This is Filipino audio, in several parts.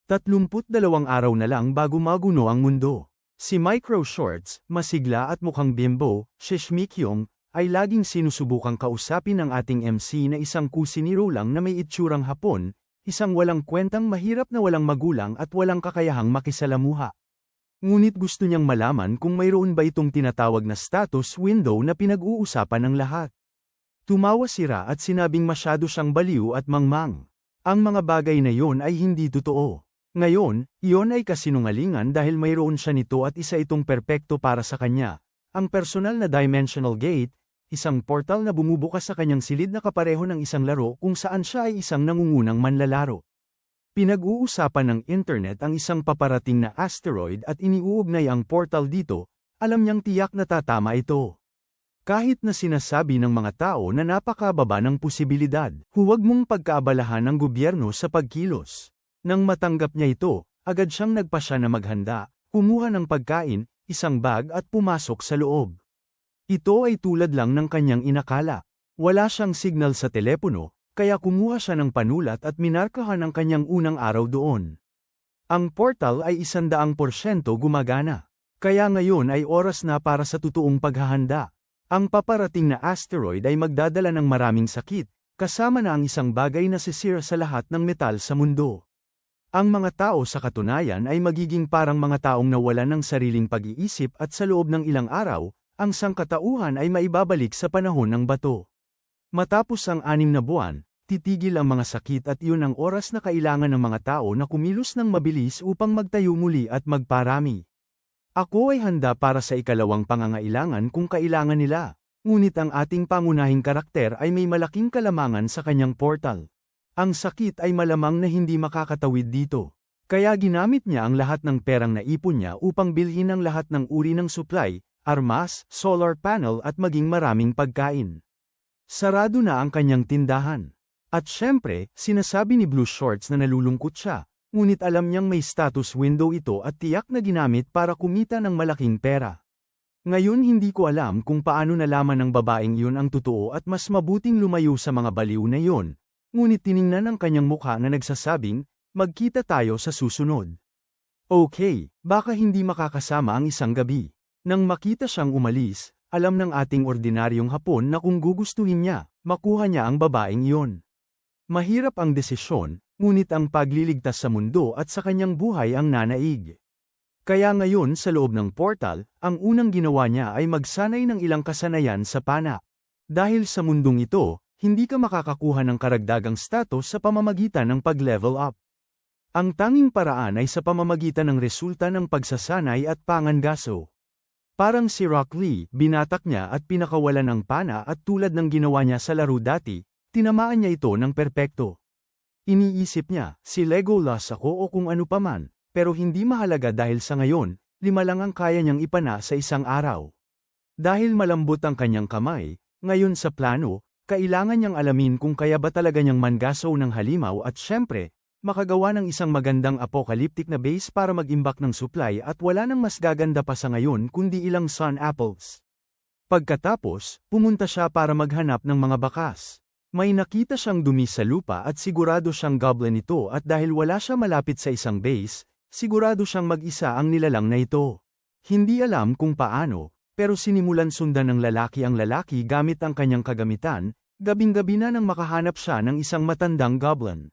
32 araw na lang bago maguno ang mundo. Si Micro Shorts, masigla at mukhang bimbo, Shishmikyong, ay laging sinusubukang kausapin ng ating MC na isang kusiniro lang na may itsurang Hapon, isang walang kwentang mahirap na walang magulang at walang kakayahang makisalamuha. Ngunit gusto niyang malaman kung mayroon ba itong tinatawag na status window na pinag-uusapan ng lahat. Tumawa si Ra at sinabing masyado siyang baliw at mangmang. Ang mga bagay na yon ay hindi totoo. Ngayon, iyon ay kasinungalingan dahil mayroon siya nito at isa itong perpekto para sa kanya. Ang personal na dimensional gate, isang portal na bumubukas sa kanyang silid na kapareho ng isang laro kung saan siya ay isang nangungunang manlalaro. Pinag-uusapan ng internet ang isang paparating na asteroid at iniuugnay ang portal dito, alam niyang tiyak na tatama ito. Kahit na sinasabi ng mga tao na napakababa ng posibilidad, huwag mong pagkaabalahan ng gobyerno sa pagkilos. Nang matanggap niya ito, agad siyang nagpasya na maghanda, kumuha ng pagkain, isang bag at pumasok sa loob. Ito ay tulad lang ng kanyang inakala. Wala siyang signal sa telepono, kaya kumuha siya ng panulat at minarkahan ang kanyang unang araw doon. Ang portal ay 100% gumagana. Kaya ngayon ay oras na para sa totoong paghahanda. Ang paparating na asteroid ay magdadala ng maraming sakit, kasama na ang isang bagay na sisira sa lahat ng metal sa mundo. Ang mga tao sa katunayan ay magiging parang mga taong nawalan ng sariling pag-iisip at sa loob ng ilang araw, ang sangkatauhan ay maibabalik sa panahon ng bato. Matapos ang 6 na buwan, titigil ang mga sakit at iyon ang oras na kailangan ng mga tao na kumilos ng mabilis upang magtayo muli at magparami. Ako ay handa para sa ikalawang pangangailangan kung kailangan nila, ngunit ang ating pangunahing karakter ay may malaking kalamangan sa kanyang portal. Ang sakit ay malamang na hindi makakatawid dito. Kaya ginamit niya ang lahat ng perang naipon niya upang bilhin ang lahat ng uri ng supply, armas, solar panel at maging maraming pagkain. Sarado na ang kanyang tindahan. At syempre, sinasabi ni Blue Shorts na nalulungkot siya, ngunit alam niyang may status window ito at tiyak na ginamit para kumita ng malaking pera. Ngayon hindi ko alam kung paano nalaman ng babaeng yun ang totoo at mas mabuting lumayo sa mga baliw na yun. Ngunit tiningnan ang kanyang mukha na nagsasabing, magkita tayo sa susunod. Okay, baka hindi makakasama ang isang gabi. Nang makita siyang umalis, alam ng ating ordinaryong Hapon na kung gugustuhin niya, makuha niya ang babaeng iyon. Mahirap ang desisyon, ngunit ang pagliligtas sa mundo at sa kanyang buhay ang nanaig. Kaya ngayon sa loob ng portal, ang unang ginawa niya ay magsanay ng ilang kasanayan sa pana. Dahil sa mundong ito, hindi ka makakakuha ng karagdagang status sa pamamagitan ng pag-level up. Ang tanging paraan ay sa pamamagitan ng resulta ng pagsasanay at pangangaso. Parang si Rock Lee, binatak niya at pinakawalan ng pana at tulad ng ginawa niya sa laro dati, tinamaan niya ito ng perpekto. Iniisip niya, si Legolas ako o kung ano paman, pero hindi mahalaga dahil sa ngayon, 5 lang ang kaya niyang ipana sa isang araw. Dahil malambot ang kanyang kamay, ngayon sa plano, kailangan niyang alamin kung kaya ba talaga niyang mangaso ng halimaw at syempre, makagawa ng isang magandang apocalyptic na base para mag-imbak ng supply at wala nang mas gaganda pa sa ngayon kundi ilang sun apples. Pagkatapos, pumunta siya para maghanap ng mga bakas. May nakita siyang dumi sa lupa at sigurado siyang goblin ito at dahil wala siya malapit sa isang base, sigurado siyang mag-isa ang nilalang na ito. Hindi alam kung paano, pero sinimulan sundan ng lalaki ang lalaki gamit ang kanyang kagamitan, gabing-gabi na nang makahanap siya ng isang matandang goblin.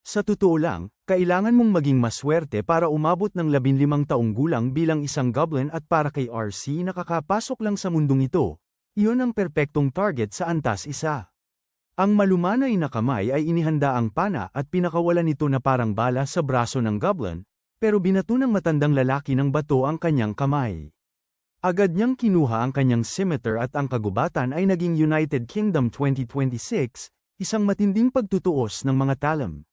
Sa totoo lang, kailangan mong maging maswerte para umabot ng 15 taong gulang bilang isang goblin at para kay RC nakakapasok lang sa mundong ito, iyon ang perpektong target sa antas isa. Ang malumanay na kamay ay inihanda ang pana at pinakawalan nito na parang bala sa braso ng goblin, pero binato ng matandang lalaki ng bato ang kanyang kamay. Agad niyang kinuha ang kanyang scimitar at ang kagubatan ay naging United Kingdom 2026, isang matinding pagtutuos ng mga talam.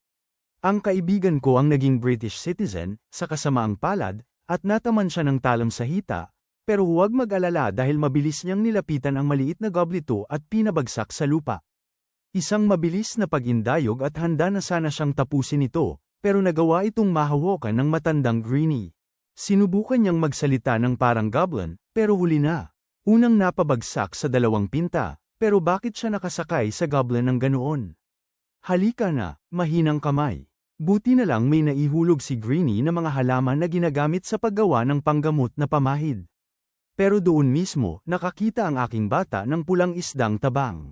Ang kaibigan ko ang naging British citizen, sa kasamaang palad, at nataman siya ng talam sa hita, pero huwag mag-alala dahil mabilis niyang nilapitan ang maliit na goblito at pinabagsak sa lupa. Isang mabilis na pag-indayog at handa na sana siyang tapusin ito, pero nagawa itong mahawakan ng matandang Greenie. Sinubukan niyang magsalita ng parang goblin, pero huli na. Unang napabagsak sa 2 pinta, pero bakit siya nakasakay sa goblin ng ganoon? Halika na, mahinang kamay. Buti na lang may naihulog si Greenie na mga halaman na ginagamit sa paggawa ng panggamot na pamahid. Pero doon mismo, nakakita ang aking bata ng pulang isdang tabang.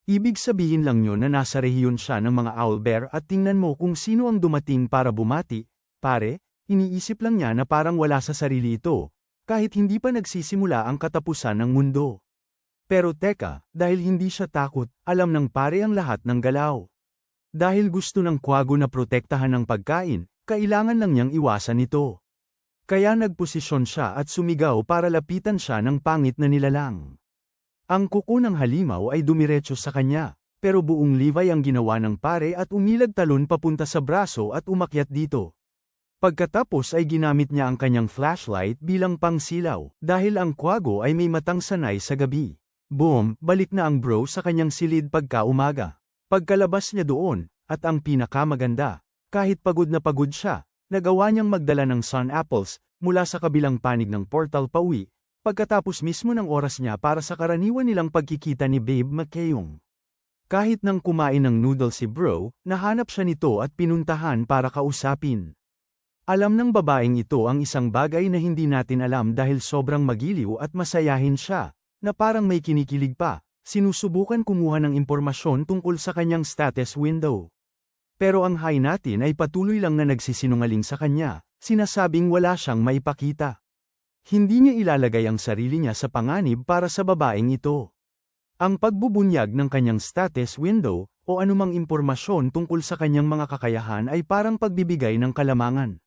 Ibig sabihin lang yun na nasa rehiyon siya ng mga owlbear at tingnan mo kung sino ang dumating para bumati, pare, iniisip lang niya na parang wala sa sarili ito, kahit hindi pa nagsisimula ang katapusan ng mundo. Pero teka, dahil hindi siya takot, alam ng pare ang lahat ng galaw. Dahil gusto ng kwago na protektahan ng pagkain, kailangan lang niyang iwasan ito. Kaya nagposisyon siya at sumigaw para lapitan siya ng pangit na nilalang. Ang kuko ng halimaw ay dumiretso sa kanya, pero buong livay ang ginawa ng pare at umilag talon papunta sa braso at umakyat dito. Pagkatapos ay ginamit niya ang kanyang flashlight bilang pangsilaw, dahil ang kwago ay may matang sanay sa gabi. Boom, balik na ang bro sa kanyang silid pagka-umaga. Pagkalabas niya doon, at ang pinakamaganda, kahit pagod na pagod siya, nagawa niyang magdala ng sun apples mula sa kabilang panig ng portal pauwi, pagkatapos mismo ng oras niya para sa karaniwan nilang pagkikita ni Babe McKeong. Kahit nang kumain ng noodles si bro, nahanap siya nito at pinuntahan para kausapin. Alam ng babaeng ito ang isang bagay na hindi natin alam dahil sobrang magiliw at masayahin siya, na parang may kinikilig pa, sinusubukan kumuha ng impormasyon tungkol sa kanyang status window. Pero ang high natin ay patuloy lang na nagsisinungaling sa kanya, sinasabing wala siyang maipakita. Hindi niya ilalagay ang sarili niya sa panganib para sa babaeng ito. Ang pagbubunyag ng kanyang status window, o anumang impormasyon tungkol sa kanyang mga kakayahan ay parang pagbibigay ng kalamangan.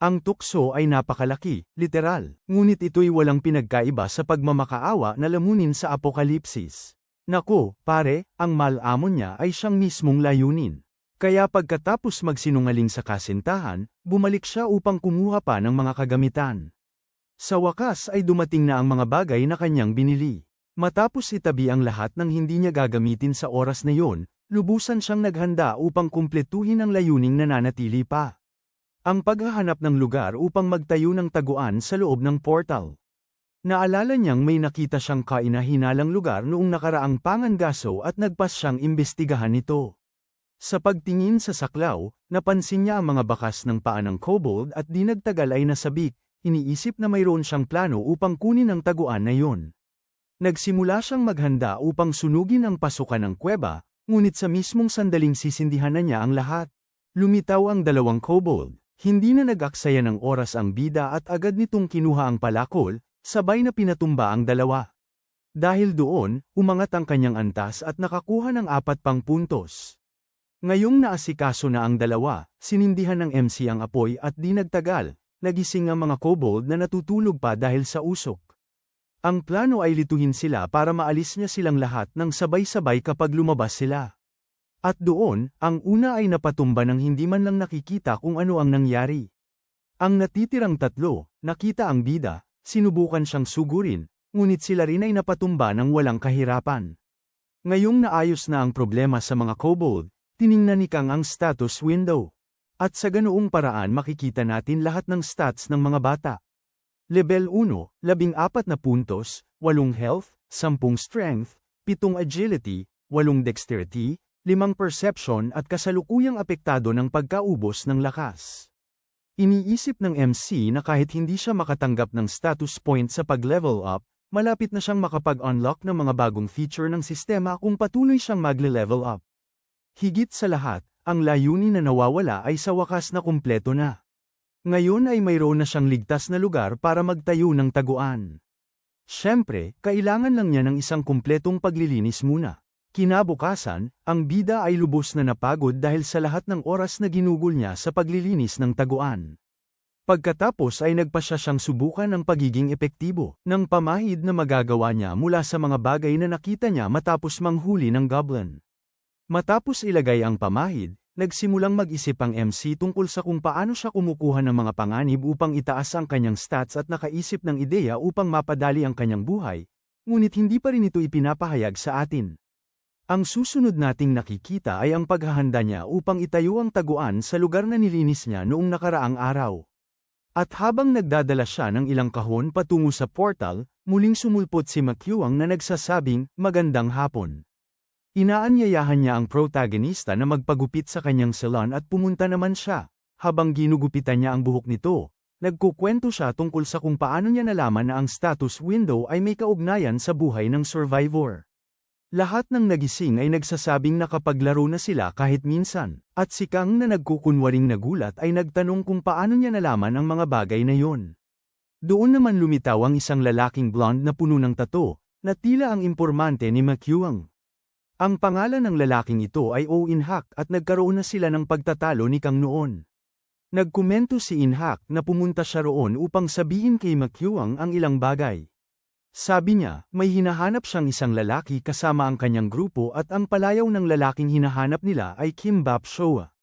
Ang tukso ay napakalaki, literal, ngunit ito'y walang pinagkaiba sa pagmamakaawa na lamunin sa apokalipsis. Naku, pare, ang malamon niya ay siyang mismong layunin. Kaya pagkatapos magsinungaling sa kasintahan, bumalik siya upang kumuha pa ng mga kagamitan. Sa wakas ay dumating na ang mga bagay na kanyang binili. Matapos itabi ang lahat ng hindi niya gagamitin sa oras na yon, lubusan siyang naghanda upang kumpletuhin ang layuning nananatili pa. Ang paghahanap ng lugar upang magtayo ng taguan sa loob ng portal. Naalala niyang may nakita siyang kaina-hinalang lugar noong nakaraang pangangaso at nagpas siyang imbestigahan ito. Sa pagtingin sa saklaw, napansin niya ang mga bakas ng paa ng kobold at di nagtagal ay nasabik, iniisip na mayroon siyang plano upang kunin ang taguan na yon. Nagsimula siyang maghanda upang sunugin ang pasukan ng kuweba, ngunit sa mismong sandaling sisindihan na niya ang lahat. Lumitaw ang dalawang kobold, hindi na nag-aksaya ng oras ang bida at agad nitong kinuha ang palakol, sabay na pinatumba ang dalawa. Dahil doon, umangat ang kanyang antas at nakakuha ng 4 pang puntos. Ngayong naasikaso na ang dalawa, sinindihan ng MC ang apoy at di nagtagal, nagising ang mga kobold na natutulog pa dahil sa usok. Ang plano ay lituhin sila para maalis niya silang lahat ng sabay-sabay kapag lumabas sila. At doon, ang una ay napatumba ng hindi man lang nakikita kung ano ang nangyari. Ang natitirang 3, nakita ang bida, sinubukan siyang sugurin, ngunit sila rin ay napatumba ng walang kahirapan. Ngayong naayos na ang problema sa mga kobold, tiningnan ni Kang ang status window. At sa ganoong paraan makikita natin lahat ng stats ng mga bata. Level 1, 14 na puntos, 8 health, 10 strength, 7 agility, 8 dexterity, 5 perception at kasalukuyang apektado ng pagkaubos ng lakas. Iniisip ng MC na kahit hindi siya makatanggap ng status point sa pag-level up, malapit na siyang makapag-unlock ng mga bagong feature ng sistema kung patuloy siyang magle-level up. Higit sa lahat, ang layunin na nawawala ay sa wakas na kumpleto na. Ngayon ay mayroon na siyang ligtas na lugar para magtayo ng taguan. Siyempre, kailangan lang niya ng isang kumpletong paglilinis muna. Kinabukasan, ang bida ay lubos na napagod dahil sa lahat ng oras na ginugol niya sa paglilinis ng taguan. Pagkatapos ay nagpasya siyang subukan ang pagiging epektibo ng pamahid na magagawa niya mula sa mga bagay na nakita niya matapos manghuli ng goblin. Matapos ilagay ang pamahid, nagsimulang mag-isip ang MC tungkol sa kung paano siya kumukuha ng mga panganib upang itaas ang kanyang stats at nakaisip ng ideya upang mapadali ang kanyang buhay, ngunit hindi pa rin ito ipinapahayag sa atin. Ang susunod nating nakikita ay ang paghahanda niya upang itayo ang taguan sa lugar na nilinis niya noong nakaraang araw. At habang nagdadala siya ng ilang kahon patungo sa portal, muling sumulpot si McKeong na nagsasabing, "Magandang hapon." Inaanyayahan niya ang protagonista na magpagupit sa kanyang salon at pumunta naman siya. Habang ginugupitan niya ang buhok nito, nagkukwento siya tungkol sa kung paano niya nalaman na ang status window ay may kaugnayan sa buhay ng survivor. Lahat ng nagising ay nagsasabing nakapaglaro na sila kahit minsan, at si Kang na nagkukunwaring nagulat ay nagtanong kung paano niya nalaman ang mga bagay na yon. Doon naman lumitaw ang isang lalaking blonde na puno ng tattoo, na tila ang impormante ni McEwan. Ang pangalan ng lalaking ito ay Oh In-hak at nagkaroon na sila ng pagtatalo ni Kang noon. Nagkomento si In-hak na pumunta siya roon upang sabihin kay McEwan ang ilang bagay. Sabi niya, may hinahanap siyang isang lalaki kasama ang kanyang grupo at ang palayaw ng lalaking hinahanap nila ay Kim Bap Shoa.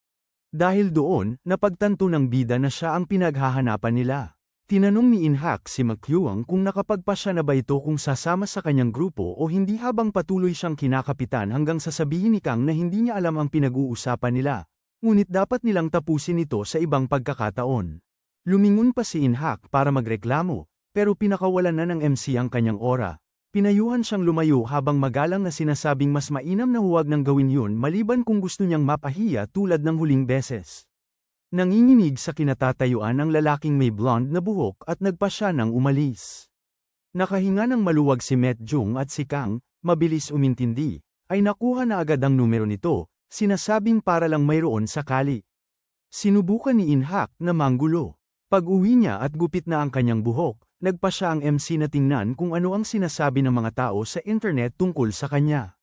Dahil doon, napagtanto ng bida na siya ang pinaghahanapan nila. Tinanong ni In-hak si McEwan kung nakapagpasya na ba ito kung sasama sa kanyang grupo o hindi habang patuloy siyang kinakapitan hanggang sasabihin ni Kang na hindi niya alam ang pinag-uusapan nila. Ngunit dapat nilang tapusin ito sa ibang pagkakataon. Lumingon pa si In-hak para magreklamo. Pero pinakawalan na ng MC ang kanyang aura. Pinayuhan siyang lumayo habang magalang na sinasabing mas mainam na huwag nang gawin yun maliban kung gusto niyang mapahiya tulad ng huling beses. Nanginginig sa kinatatayuan ang lalaking may blonde na buhok at nagpa siya nang umalis. Nakahinga ng maluwag si Met Jung at si Kang, mabilis umintindi, ay nakuha na agad ang numero nito, sinasabing para lang mayroon sakali. Sinubukan ni In-hak na manggulo. Pag-uwi niya at gupit na ang kanyang buhok, nagpa siya ang MC na tingnan kung ano ang sinasabi ng mga tao sa internet tungkol sa kanya.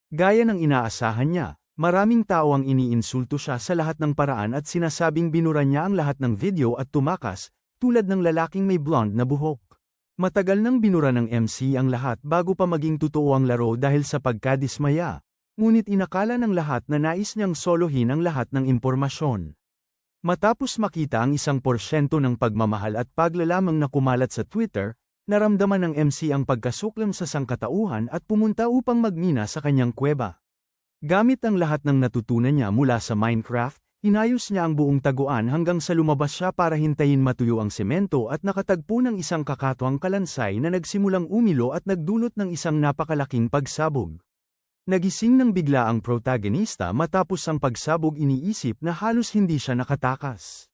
Gaya ng inaasahan niya, maraming tao ang iniinsulto siya sa lahat ng paraan at sinasabing binura niya ang lahat ng video at tumakas, tulad ng lalaking may blonde na buhok. Matagal nang binura ng MC ang lahat bago pa maging totoo ang laro dahil sa pagkadismaya. Ngunit inakala ng lahat na nais niyang solohin ang lahat ng impormasyon. Matapos makita ang 1% ng pagmamahal at paglalamang na kumalat sa Twitter, naramdaman ng MC ang pagkasuklam sa sangkatauhan at pumunta upang magmina sa kanyang kuweba. Gamit ang lahat ng natutunan niya mula sa Minecraft, inayos niya ang buong taguan hanggang sa lumabas siya para hintayin matuyo ang semento at nakatagpo ng isang kakatwang kalansay na nagsimulang umilo at nagdulot ng isang napakalaking pagsabog. Nagising ng bigla ang protagonista matapos ang pagsabog iniisip na halos hindi siya nakatakas.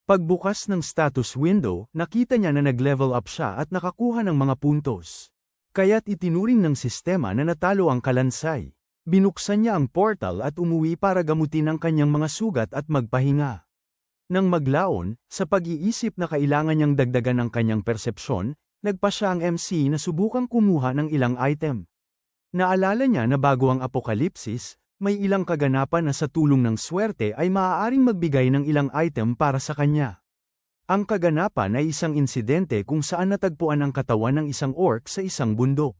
Pagbukas ng status window, nakita niya na nag-level up siya at nakakuha ng mga puntos. Kaya't itinuring ng sistema na natalo ang kalansay. Binuksan niya ang portal at umuwi para gamutin ang kanyang mga sugat at magpahinga. Nang maglaon, sa pag-iisip na kailangan niyang dagdagan ang kanyang persepsyon, nagpa siya ang MC na subukang kumuha ng ilang item. Naalala niya na bago ang apokalipsis, may ilang kaganapan na sa tulong ng swerte ay maaaring magbigay ng ilang item para sa kanya. Ang kaganapan ay isang insidente kung saan natagpuan ang katawan ng isang orc sa isang bundok.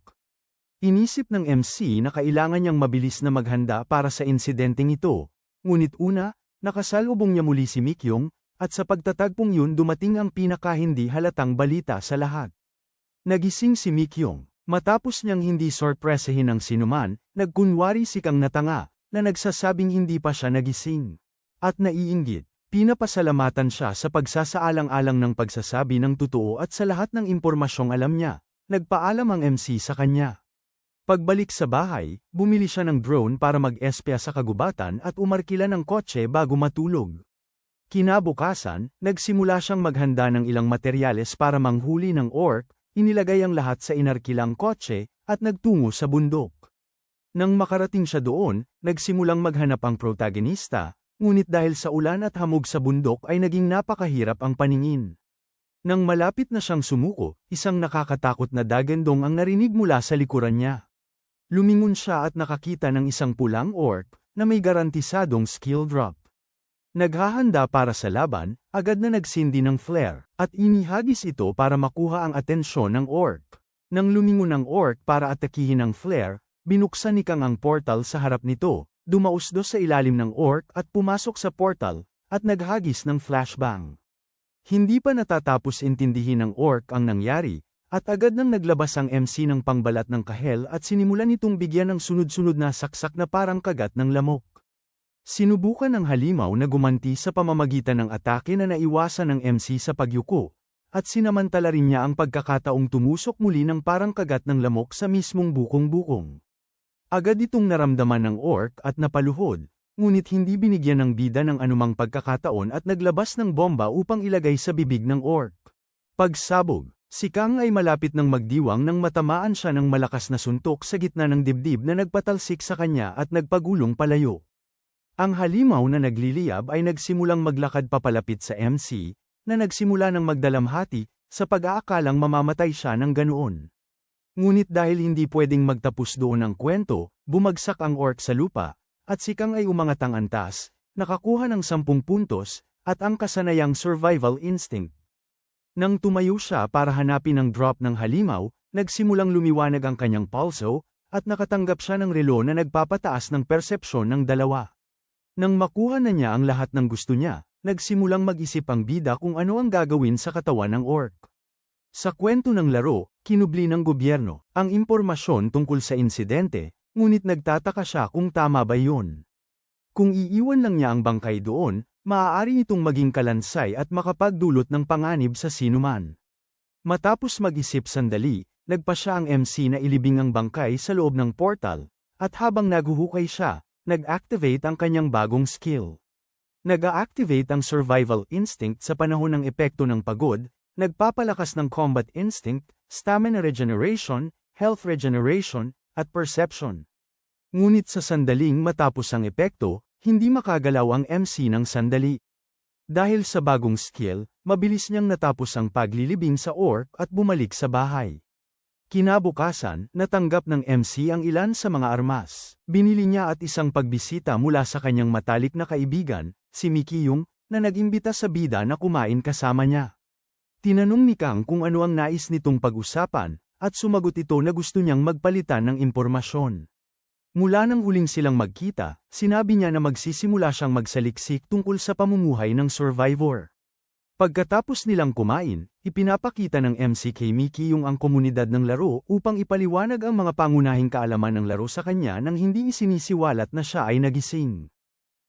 Inisip ng MC na kailangan niyang mabilis na maghanda para sa insidenteng ito, ngunit una, nakasalubong niya muli si Mikyong, at sa pagtatagpong yun dumating ang pinakahindi halatang balita sa lahat. Nagising si Mikyong. Matapos niyang hindi sorpresahin ng sinuman, nagkunwari si Kang na tanga, na nagsasabing hindi pa siya nagising. At naiinggit, pinapasalamatan siya sa pagsasaalang-alang ng pagsasabi ng totoo at sa lahat ng impormasyong alam niya. Nagpaalam ang MC sa kanya. Pagbalik sa bahay, bumili siya ng drone para mag-espya sa kagubatan at umarkila ng kotse bago matulog. Kinabukasan, nagsimula siyang maghanda ng ilang materyales para manghuli ng orc. Inilagay ang lahat sa inarkilang kotse, at nagtungo sa bundok. Nang makarating siya doon, nagsimulang maghanap ang protagonista, ngunit dahil sa ulan at hamog sa bundok ay naging napakahirap ang paningin. Nang malapit na siyang sumuko, isang nakakatakot na dagandong ang narinig mula sa likuran niya. Lumingon siya at nakakita ng isang pulang orc, na may garantisadong skill drop. Naghahanda para sa laban, agad na nagsindi ng flare, at inihagis ito para makuha ang atensyon ng orc. Nang lumingon ang orc para atakihin ang flare, binuksan ni Kang ang portal sa harap nito, dumausdos sa ilalim ng orc at pumasok sa portal, at naghagis ng flashbang. Hindi pa natatapos intindihin ng orc ang nangyari, at agad nang naglabas ang MC ng pangbalat ng kahel at sinimulan itong bigyan ng sunod-sunod na saksak na parang kagat ng lamok. Sinubukan ng halimaw na gumanti sa pamamagitan ng atake na naiwasan ng MC sa pagyuko, at sinamantala rin niya ang pagkakataong tumusok muli ng parang kagat ng lamok sa mismong bukong-bukong. Agad itong naramdaman ng orc at napaluhod, ngunit hindi binigyan ng bida ng anumang pagkakataon at naglabas ng bomba upang ilagay sa bibig ng orc. Pagsabog, si Kang ay malapit ng magdiwang nang matamaan siya ng malakas na suntok sa gitna ng dibdib na nagpatalsik sa kanya at nagpagulong palayo. Ang halimaw na nagliliyab ay nagsimulang maglakad papalapit sa MC, na nagsimula ng magdalamhati, sa pag-aakalang mamamatay siya ng ganoon. Ngunit dahil hindi pwedeng magtapos doon ang kwento, bumagsak ang orc sa lupa, at si Kang ay umangat ang antas, nakakuha ng 10 puntos, at ang kasanayang survival instinct. Nang tumayo siya para hanapin ang drop ng halimaw, nagsimulang lumiwanag ang kanyang pulso, at nakatanggap siya ng relo na nagpapataas ng persepsyon ng dalawa. Nang makuha na niya ang lahat ng gusto niya, nagsimulang mag-isip ang bida kung ano ang gagawin sa katawan ng orc. Sa kwento ng laro, kinubli ng gobyerno ang impormasyon tungkol sa insidente, ngunit nagtataka siya kung tama ba yun. Kung iiwan lang niya ang bangkay doon, maaari itong maging kalansay at makapagdulot ng panganib sa sinuman. Matapos mag-isip sandali, nagpa siya ang MC na ilibing ang bangkay sa loob ng portal, at habang naguhukay siya, nag-activate ang kanyang bagong skill. Nag-a-activate ang survival instinct sa panahon ng epekto ng pagod, nagpapalakas ng combat instinct, stamina regeneration, health regeneration, at perception. Ngunit sa sandaling matapos ang epekto, hindi makagalaw ang MC ng sandali. Dahil sa bagong skill, mabilis niyang natapos ang paglilibing sa orc at bumalik sa bahay. Kinabukasan, natanggap ng MC ang ilan sa mga armas. Binili niya at isang pagbisita mula sa kanyang matalik na kaibigan, si Mikiyong, na nag-imbita sa bida na kumain kasama niya. Tinanong ni Kang kung ano ang nais nitong pag-usapan, at sumagot ito na gusto niyang magpalitan ng impormasyon. Mula nang huling silang magkita, sinabi niya na magsisimula siyang magsaliksik tungkol sa pamumuhay ng survivor. Pagkatapos nilang kumain, ipinapakita ng MC kay Mikiyong ang komunidad ng laro upang ipaliwanag ang mga pangunahing kaalaman ng laro sa kanya nang hindi isinisiwalat na siya ay nagising.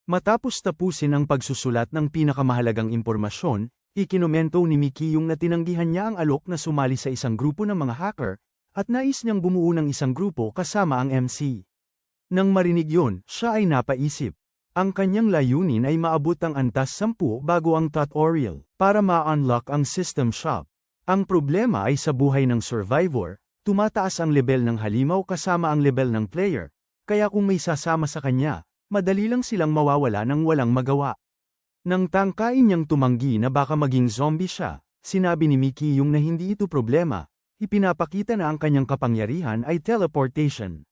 Matapos tapusin ang pagsusulat ng pinakamahalagang impormasyon, ikinomento ni Mikiyong na tinanggihan niya ang alok na sumali sa isang grupo ng mga hacker, at nais niyang bumuo ng isang grupo kasama ang MC. Nang marinig yon, siya ay napaisip. Ang kanyang layunin ay maabot ang antas 10 bago ang tutorial, para ma-unlock ang system shop. Ang problema ay sa buhay ng survivor, tumataas ang level ng halimaw kasama ang level ng player, kaya kung may sasama sa kanya, madali lang silang mawawala ng walang magawa. Nang tangkain niyang tumanggi na baka maging zombie siya, sinabi ni Mikiyong na hindi ito problema, ipinapakita na ang kanyang kapangyarihan ay teleportation.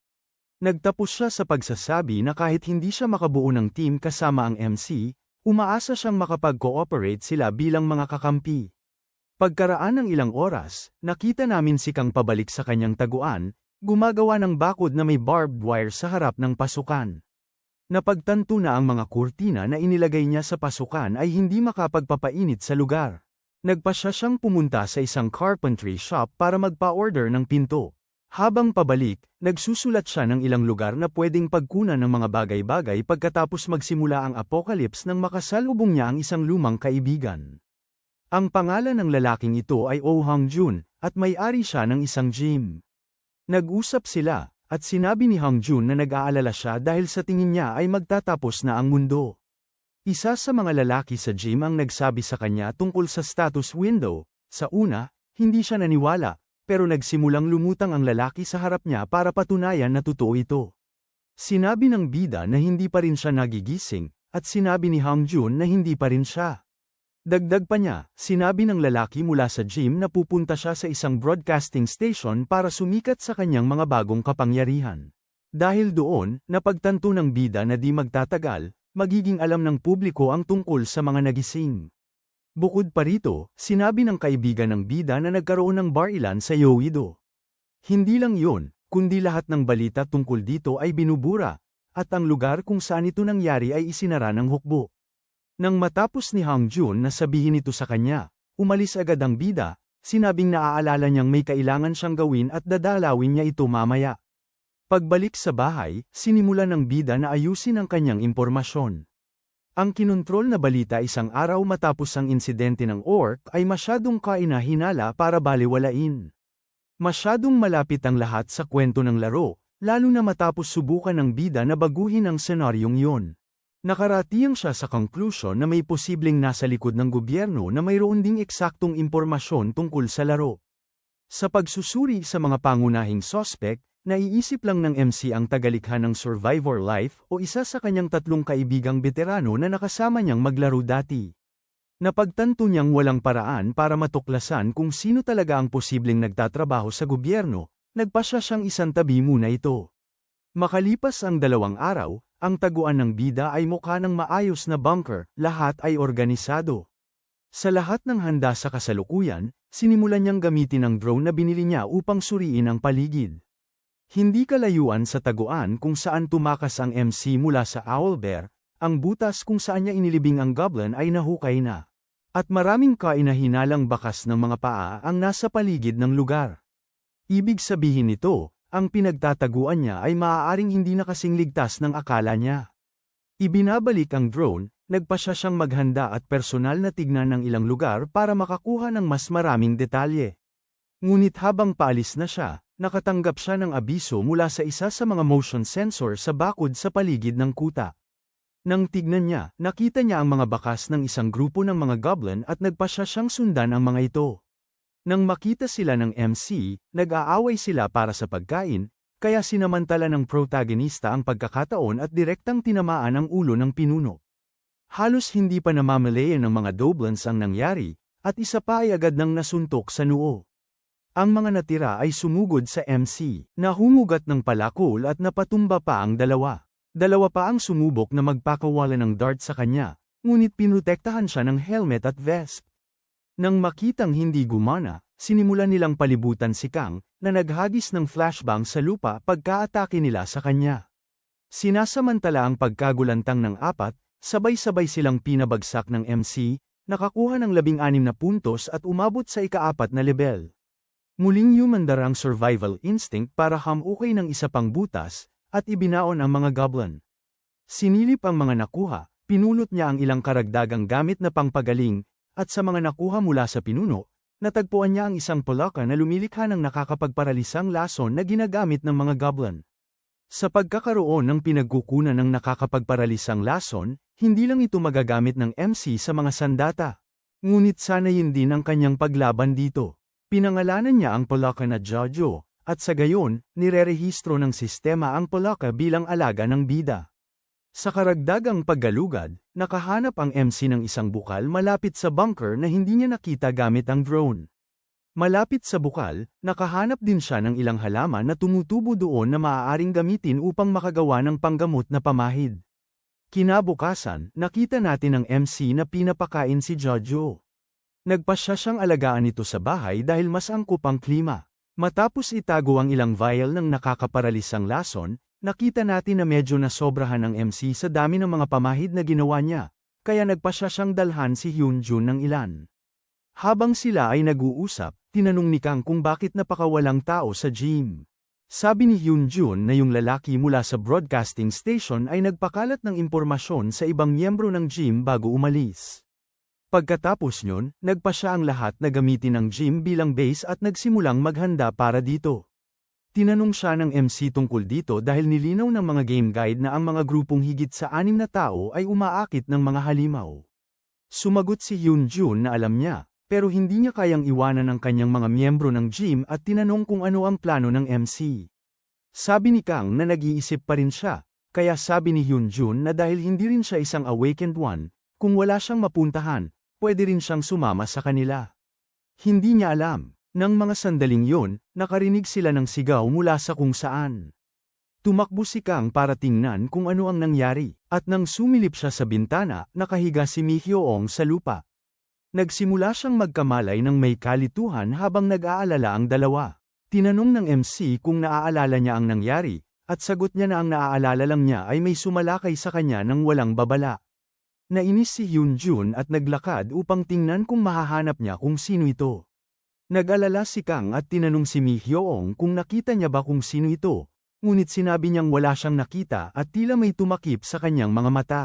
Nagtapos siya sa pagsasabi na kahit hindi siya makabuo ng team kasama ang MC, umaasa siyang makapag-cooperate sila bilang mga kakampi. Pagkaraan ng ilang oras, nakita namin si Kang pabalik sa kanyang taguan, gumagawa ng bakod na may barbed wire sa harap ng pasukan. Napagtanto na ang mga kurtina na inilagay niya sa pasukan ay hindi makapagpapainit sa lugar. Nagpa siyang pumunta sa isang carpentry shop para magpa-order ng pinto. Habang pabalik, nagsusulat siya ng ilang lugar na pwedeng pagkunan ng mga bagay-bagay pagkatapos magsimula ang apocalypse nang makasalubong niya ang isang lumang kaibigan. Ang pangalan ng lalaking ito ay Oh Hong-jun, at may-ari siya ng isang gym. Nag-usap sila, at sinabi ni Hong-jun na nag-aalala siya dahil sa tingin niya ay magtatapos na ang mundo. Isa sa mga lalaki sa gym ang nagsabi sa kanya tungkol sa status window. Sa una, hindi siya naniwala, pero nagsimulang lumutang ang lalaki sa harap niya para patunayan na totoo ito. Sinabi ng bida na hindi pa rin siya nagigising, at sinabi ni Hong-jun na hindi pa rin siya. Dagdag pa niya, sinabi ng lalaki mula sa gym na pupunta siya sa isang broadcasting station para sumikat sa kanyang mga bagong kapangyarihan. Dahil doon, napagtanto ng bida na di magtatagal, magiging alam ng publiko ang tungkol sa mga nagising. Bukod pa rito, sinabi ng kaibigan ng bida na nagkaroon ng bar-ilan sa Yoido. Hindi lang yun, kundi lahat ng balita tungkol dito ay binubura, at ang lugar kung saan ito nangyari ay isinara ng hukbo. Nang matapos ni Hong-jun na sabihin ito sa kanya, umalis agad ang bida, sinabing naaalala niyang may kailangan siyang gawin at dadalawin niya ito mamaya. Pagbalik sa bahay, sinimulan ng bida na ayusin ang kanyang impormasyon. Ang kinontrol na balita isang araw matapos ang insidente ng orc ay masyadong kainahinala para balewalain. Masyadong malapit ang lahat sa kwento ng laro, lalo na matapos subukan ng bida na baguhin ang senaryong yun. Nakaratiang siya sa conclusion na may posibleng nasa likod ng gobyerno na mayroon ding eksaktong impormasyon tungkol sa laro. Sa pagsusuri sa mga pangunahing suspect, naiisip lang ng MC ang tagalikha ng Survivor Life o isa sa kanyang 3 kaibigang veterano na nakasama niyang maglaro dati. Napagtanto niyang walang paraan para matuklasan kung sino talaga ang posibleng nagtatrabaho sa gobyerno, nagpasya siyang isantabi muna ito. Makalipas ang 2 araw, ang taguan ng bida ay mukha ng maayos na bunker, lahat ay organisado. Sa lahat ng handa sa kasalukuyan, sinimulan niyang gamitin ang drone na binili niya upang suriin ang paligid. Hindi kalayuan sa taguan kung saan tumakas ang MC mula sa owlbear, ang butas kung saan niya inilibing ang goblin ay nahukay na. At maraming kainahinalang bakas ng mga paa ang nasa paligid ng lugar. Ibig sabihin nito, ang pinagtataguan niya ay maaaring hindi na kasing ligtas ng akala niya. Ibinabalik ang drone, nagpasya siyang maghanda at personal na tignan ng ilang lugar para makakuha ng mas maraming detalye. Ngunit habang paalis na siya, nakatanggap siya ng abiso mula sa isa sa mga motion sensor sa bakod sa paligid ng kuta. Nang tignan niya, nakita niya ang mga bakas ng isang grupo ng mga goblin at nagpasya siyang sundan ang mga ito. Nang makita sila ng MC, nag-aaway sila para sa pagkain, kaya sinamantala ng protagonista ang pagkakataon at direktang tinamaan ang ulo ng pinuno. Halos hindi pa namamalayan ng mga goblins ang nangyari, at isa pa ay agad nang nasuntok sa noo. Ang mga natira ay sumugod sa MC, na humugat ng palakol at napatumba pa ang 2. 2 pa ang sumubok na magpakawala ng dart sa kanya, ngunit pinutektahan siya ng helmet at vest. Nang makitang hindi gumana, sinimulan nilang palibutan si Kang, na naghagis ng flashbang sa lupa pagka-atake nila sa kanya. Sinasamantala ang pagkagulantang ng 4, sabay-sabay silang pinabagsak ng MC, nakakuha ng 16 na puntos at umabot sa ika-4 na level. Muling humandar ang survival instinct para hamukay ng isa pang butas, at ibinaon ang mga goblin. Sinilip ang mga nakuha, pinulot niya ang ilang karagdagang gamit na pangpagaling, at sa mga nakuha mula sa pinuno, natagpuan niya ang isang palaka na lumilikha ng nakakapagparalisang lason na ginagamit ng mga goblin. Sa pagkakaroon ng pinagkukunan ng nakakapagparalisang lason, hindi lang ito magagamit ng MC sa mga sandata. Ngunit sanayin din ang kanyang paglaban dito. Pinangalanan niya ang palaka na Jojo, at sa gayon, nirerehistro ng sistema ang palaka bilang alaga ng bida. Sa karagdagang paggalugad, nakahanap ang MC ng isang bukal malapit sa bunker na hindi niya nakita gamit ang drone. Malapit sa bukal, nakahanap din siya ng ilang halaman na tumutubo doon na maaaring gamitin upang makagawa ng panggamot na pamahid. Kinabukasan, nakita natin ang MC na pinapakain si Jojo. Nagpasya siyang alagaan ito sa bahay dahil mas angkop ang klima. Matapos itago ang ilang vial ng nakakaparalisang lason, nakita natin na medyo nasobrahan ng MC sa dami ng mga pamahid na ginawa niya, kaya nagpasya siyang dalhan si Hyunjun ng ilan. Habang sila ay nag-uusap, tinanong ni Kang kung bakit napakawalang tao sa gym. Sabi ni Hyunjun na yung lalaki mula sa broadcasting station ay nagpakalat ng impormasyon sa ibang miyembro ng gym bago umalis. Pagkatapos nyon, nagpa siya ang lahat na gamitin ang gym bilang base at nagsimulang maghanda para dito. Tinanong siya ng MC tungkol dito dahil nilinaw ng mga game guide na ang mga grupong higit sa 6 na tao ay umaakit ng mga halimaw. Sumagot si Hyunjun na alam niya, pero hindi niya kayang iwanan ang kanyang mga miyembro ng gym at tinanong kung ano ang plano ng MC. Sabi ni Kang na nag-iisip pa rin siya, kaya sabi ni Hyunjun na dahil hindi rin siya isang awakened one, kung wala siyang mapuntahan, pwede rin siyang sumama sa kanila. Hindi niya alam. Nang mga sandaling yon, nakarinig sila ng sigaw mula sa kung saan. Tumakbo si Kang para tingnan kung ano ang nangyari, at nang sumilip siya sa bintana, nakahiga si Mi Hyoong sa lupa. Nagsimula siyang magkamalay ng may kalituhan habang nag-aalala ang 2. Tinanong ng MC kung naaalala niya ang nangyari, at sagot niya na ang naaalala lang niya ay may sumalakay sa kanya ng walang babala. Nainis si Hyunjun at naglakad upang tingnan kung mahahanap niya kung sino ito. Nag-alala si Kang at tinanong si Mi Hyoong kung nakita niya ba kung sino ito, ngunit sinabi niyang wala siyang nakita at tila may tumakip sa kanyang mga mata.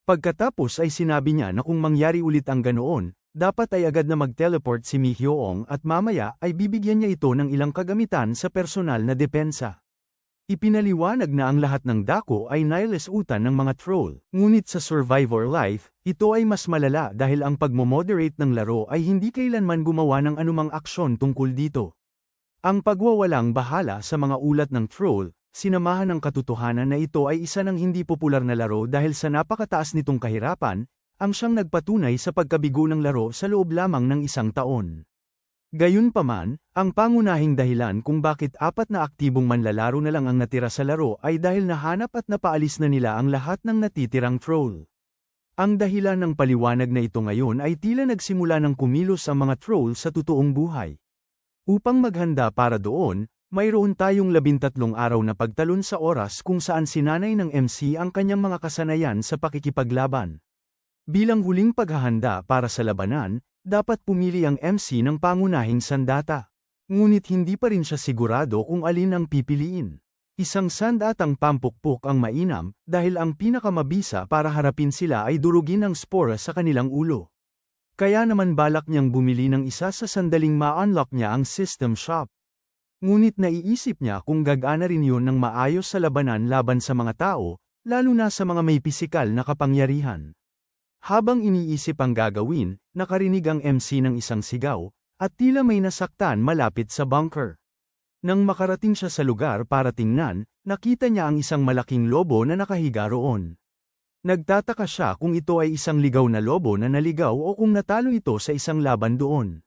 Pagkatapos ay sinabi niya na kung mangyari ulit ang ganoon, dapat ay agad na mag-teleport si Mi Hyoong at mamaya ay bibigyan niya ito ng ilang kagamitan sa personal na depensa. Ipinaliwanag na ang lahat ng dako ay nailisutan ng mga troll. Ngunit sa Survivor Life, ito ay mas malala dahil ang pagmomoderate ng laro ay hindi kailanman gumawa ng anumang aksyon tungkol dito. Ang pagwawalang bahala sa mga ulat ng troll, sinamahan ng katotohanan na ito ay isa ng hindi popular na laro dahil sa napakataas nitong kahirapan, ang siyang nagpatunay sa pagkabigo ng laro sa loob lamang ng isang taon. Gayunpaman, ang pangunahing dahilan kung bakit 4 na aktibong manlalaro na lang ang natira sa laro ay dahil nahanap at napaalis na nila ang lahat ng natitirang troll. Ang dahilan ng paliwanag na ito ngayon ay tila nagsimula ng kumilos ang mga troll sa totoong buhay. Upang maghanda para doon, mayroon tayong 13 araw na pagtalon sa oras kung saan sinanay ng MC ang kanyang mga kasanayan sa pakikipaglaban. Bilang huling paghahanda para sa labanan, dapat pumili ang MC ng pangunahing sandata. Ngunit hindi pa rin siya sigurado kung alin ang pipiliin. Isang sandatang pampukpok ang mainam, dahil ang pinakamabisa para harapin sila ay durugin ang spore sa kanilang ulo. Kaya naman balak niyang bumili ng isa sa sandaling ma-unlock niya ang system shop. Ngunit naiisip niya kung gagana rin yun ng maayos sa labanan laban sa mga tao, lalo na sa mga may pisikal na kapangyarihan. Habang iniisip ang gagawin, nakarinig ang MC ng isang sigaw, at tila may nasaktan malapit sa bunker. Nang makarating siya sa lugar para tingnan, nakita niya ang isang malaking lobo na nakahiga roon. Nagtataka siya kung ito ay isang ligaw na lobo na naligaw o kung natalo ito sa isang laban doon.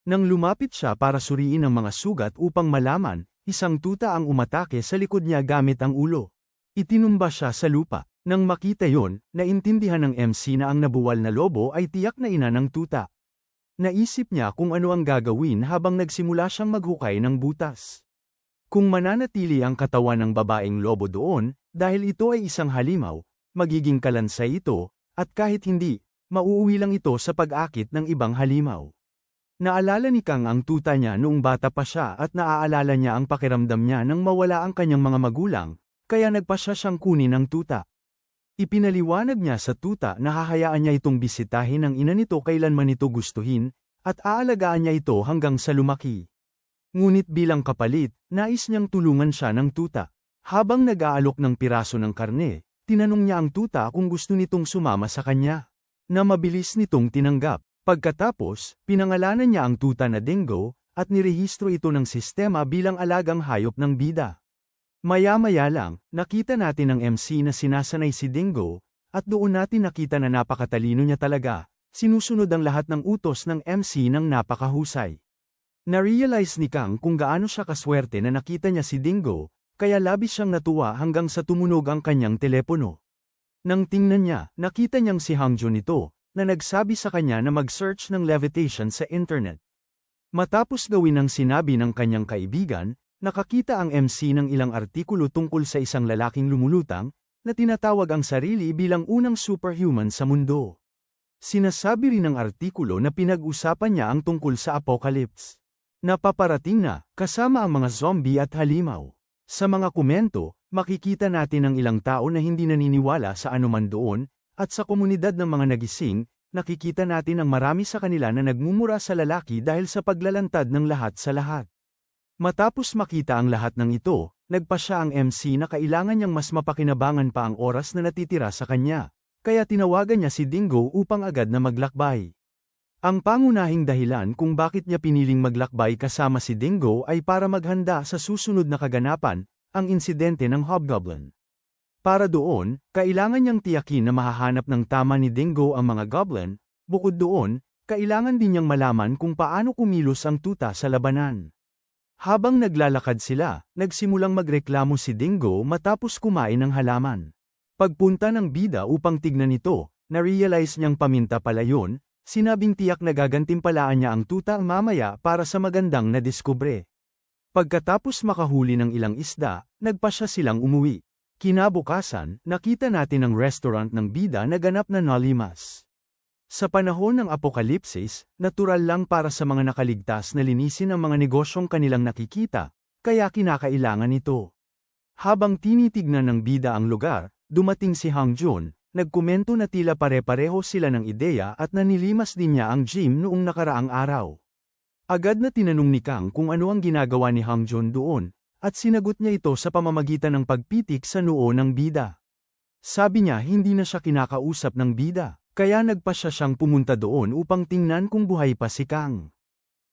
Nang lumapit siya para suriin ang mga sugat upang malaman, isang tuta ang umatake sa likod niya gamit ang ulo. Itinumba siya sa lupa. Nang makita yon, naintindihan ng MC na ang nabuwal na lobo ay tiyak na ina ng tuta. Naisip niya kung ano ang gagawin habang nagsimula siyang maghukay ng butas. Kung mananatili ang katawan ng babaeng lobo doon, dahil ito ay isang halimaw, magiging kalansay ito, at kahit hindi, mauuwi lang ito sa pag-akit ng ibang halimaw. Naalala ni Kang ang tuta niya noong bata pa siya at naaalala niya ang pakiramdam niya nang mawala ang kanyang mga magulang, kaya nagpasya siyang kunin ang tuta. Ipinaliwanag niya sa tuta na hahayaan niya itong bisitahin ng ina nito kailanman ito gustuhin, at aalagaan niya ito hanggang sa lumaki. Ngunit bilang kapalit, nais niyang tulungan siya ng tuta. Habang nag-aalok ng piraso ng karne, tinanong niya ang tuta kung gusto nitong sumama sa kanya. Na mabilis nitong tinanggap. Pagkatapos, pinangalanan niya ang tuta na Dingo, at nirehistro ito ng sistema bilang alagang hayop ng bida. Maya-maya lang, nakita natin ang MC na sinasanay si Dingo, at doon natin nakita na napakatalino niya talaga, sinusunod ang lahat ng utos ng MC ng napakahusay. Na-realize ni Kang kung gaano siya kaswerte na nakita niya si Dingo, kaya labis siyang natuwa hanggang sa tumunog ang kanyang telepono. Nang tingnan niya, nakita niyang si Hangjun ito, na nagsabi sa kanya na mag-search ng levitation sa internet. Matapos gawin ang sinabi ng kanyang kaibigan, nakakita ang MC ng ilang artikulo tungkol sa isang lalaking lumulutang, na tinatawag ang sarili bilang unang superhuman sa mundo. Sinasabi rin ng artikulo na pinag-usapan niya ang tungkol sa apocalypse. Napaparating na, kasama ang mga zombie at halimaw. Sa mga komento, makikita natin ang ilang tao na hindi naniniwala sa anuman doon, at sa komunidad ng mga nagising, nakikita natin ang marami sa kanila na nagmumura sa lalaki dahil sa paglalantad ng lahat sa lahat. Matapos makita ang lahat ng ito, nagpasya ang MC na kailangan niyang mas mapakinabangan pa ang oras na natitira sa kanya, kaya tinawagan niya si Dingo upang agad na maglakbay. Ang pangunahing dahilan kung bakit niya piniling maglakbay kasama si Dingo ay para maghanda sa susunod na kaganapan, ang insidente ng Hobgoblin. Para doon, kailangan niyang tiyakin na mahahanap ng tama ni Dingo ang mga goblin, bukod doon, kailangan din niyang malaman kung paano kumilos ang tuta sa labanan. Habang naglalakad sila, nagsimulang magreklamo si Dingo matapos kumain ng halaman. Pagpunta ng bida upang tignan ito, na-realize niyang paminta pala yun, sinabing tiyak na gagantimpalaan niya ang tuta mamaya para sa magandang na diskubre. Pagkatapos makahuli ng ilang isda, nagpasya silang umuwi. Kinabukasan, nakita natin ang restaurant ng bida na ganap na nalimas. Sa panahon ng apokalipsis, natural lang para sa mga nakaligtas na linisin ang mga negosyong kanilang nakikita, kaya kinakailangan ito. Habang tinitignan ng bida ang lugar, dumating si Hangjun, nagkomento na tila pare-pareho sila ng ideya at nanilimas din niya ang gym noong nakaraang araw. Agad na tinanong ni Kang kung ano ang ginagawa ni Hangjun doon, at sinagot niya ito sa pamamagitan ng pagpitik sa noo ng bida. Sabi niya hindi na siya kinakausap ng bida, kaya nagpa siyang pumunta doon upang tingnan kung buhay pa si Kang.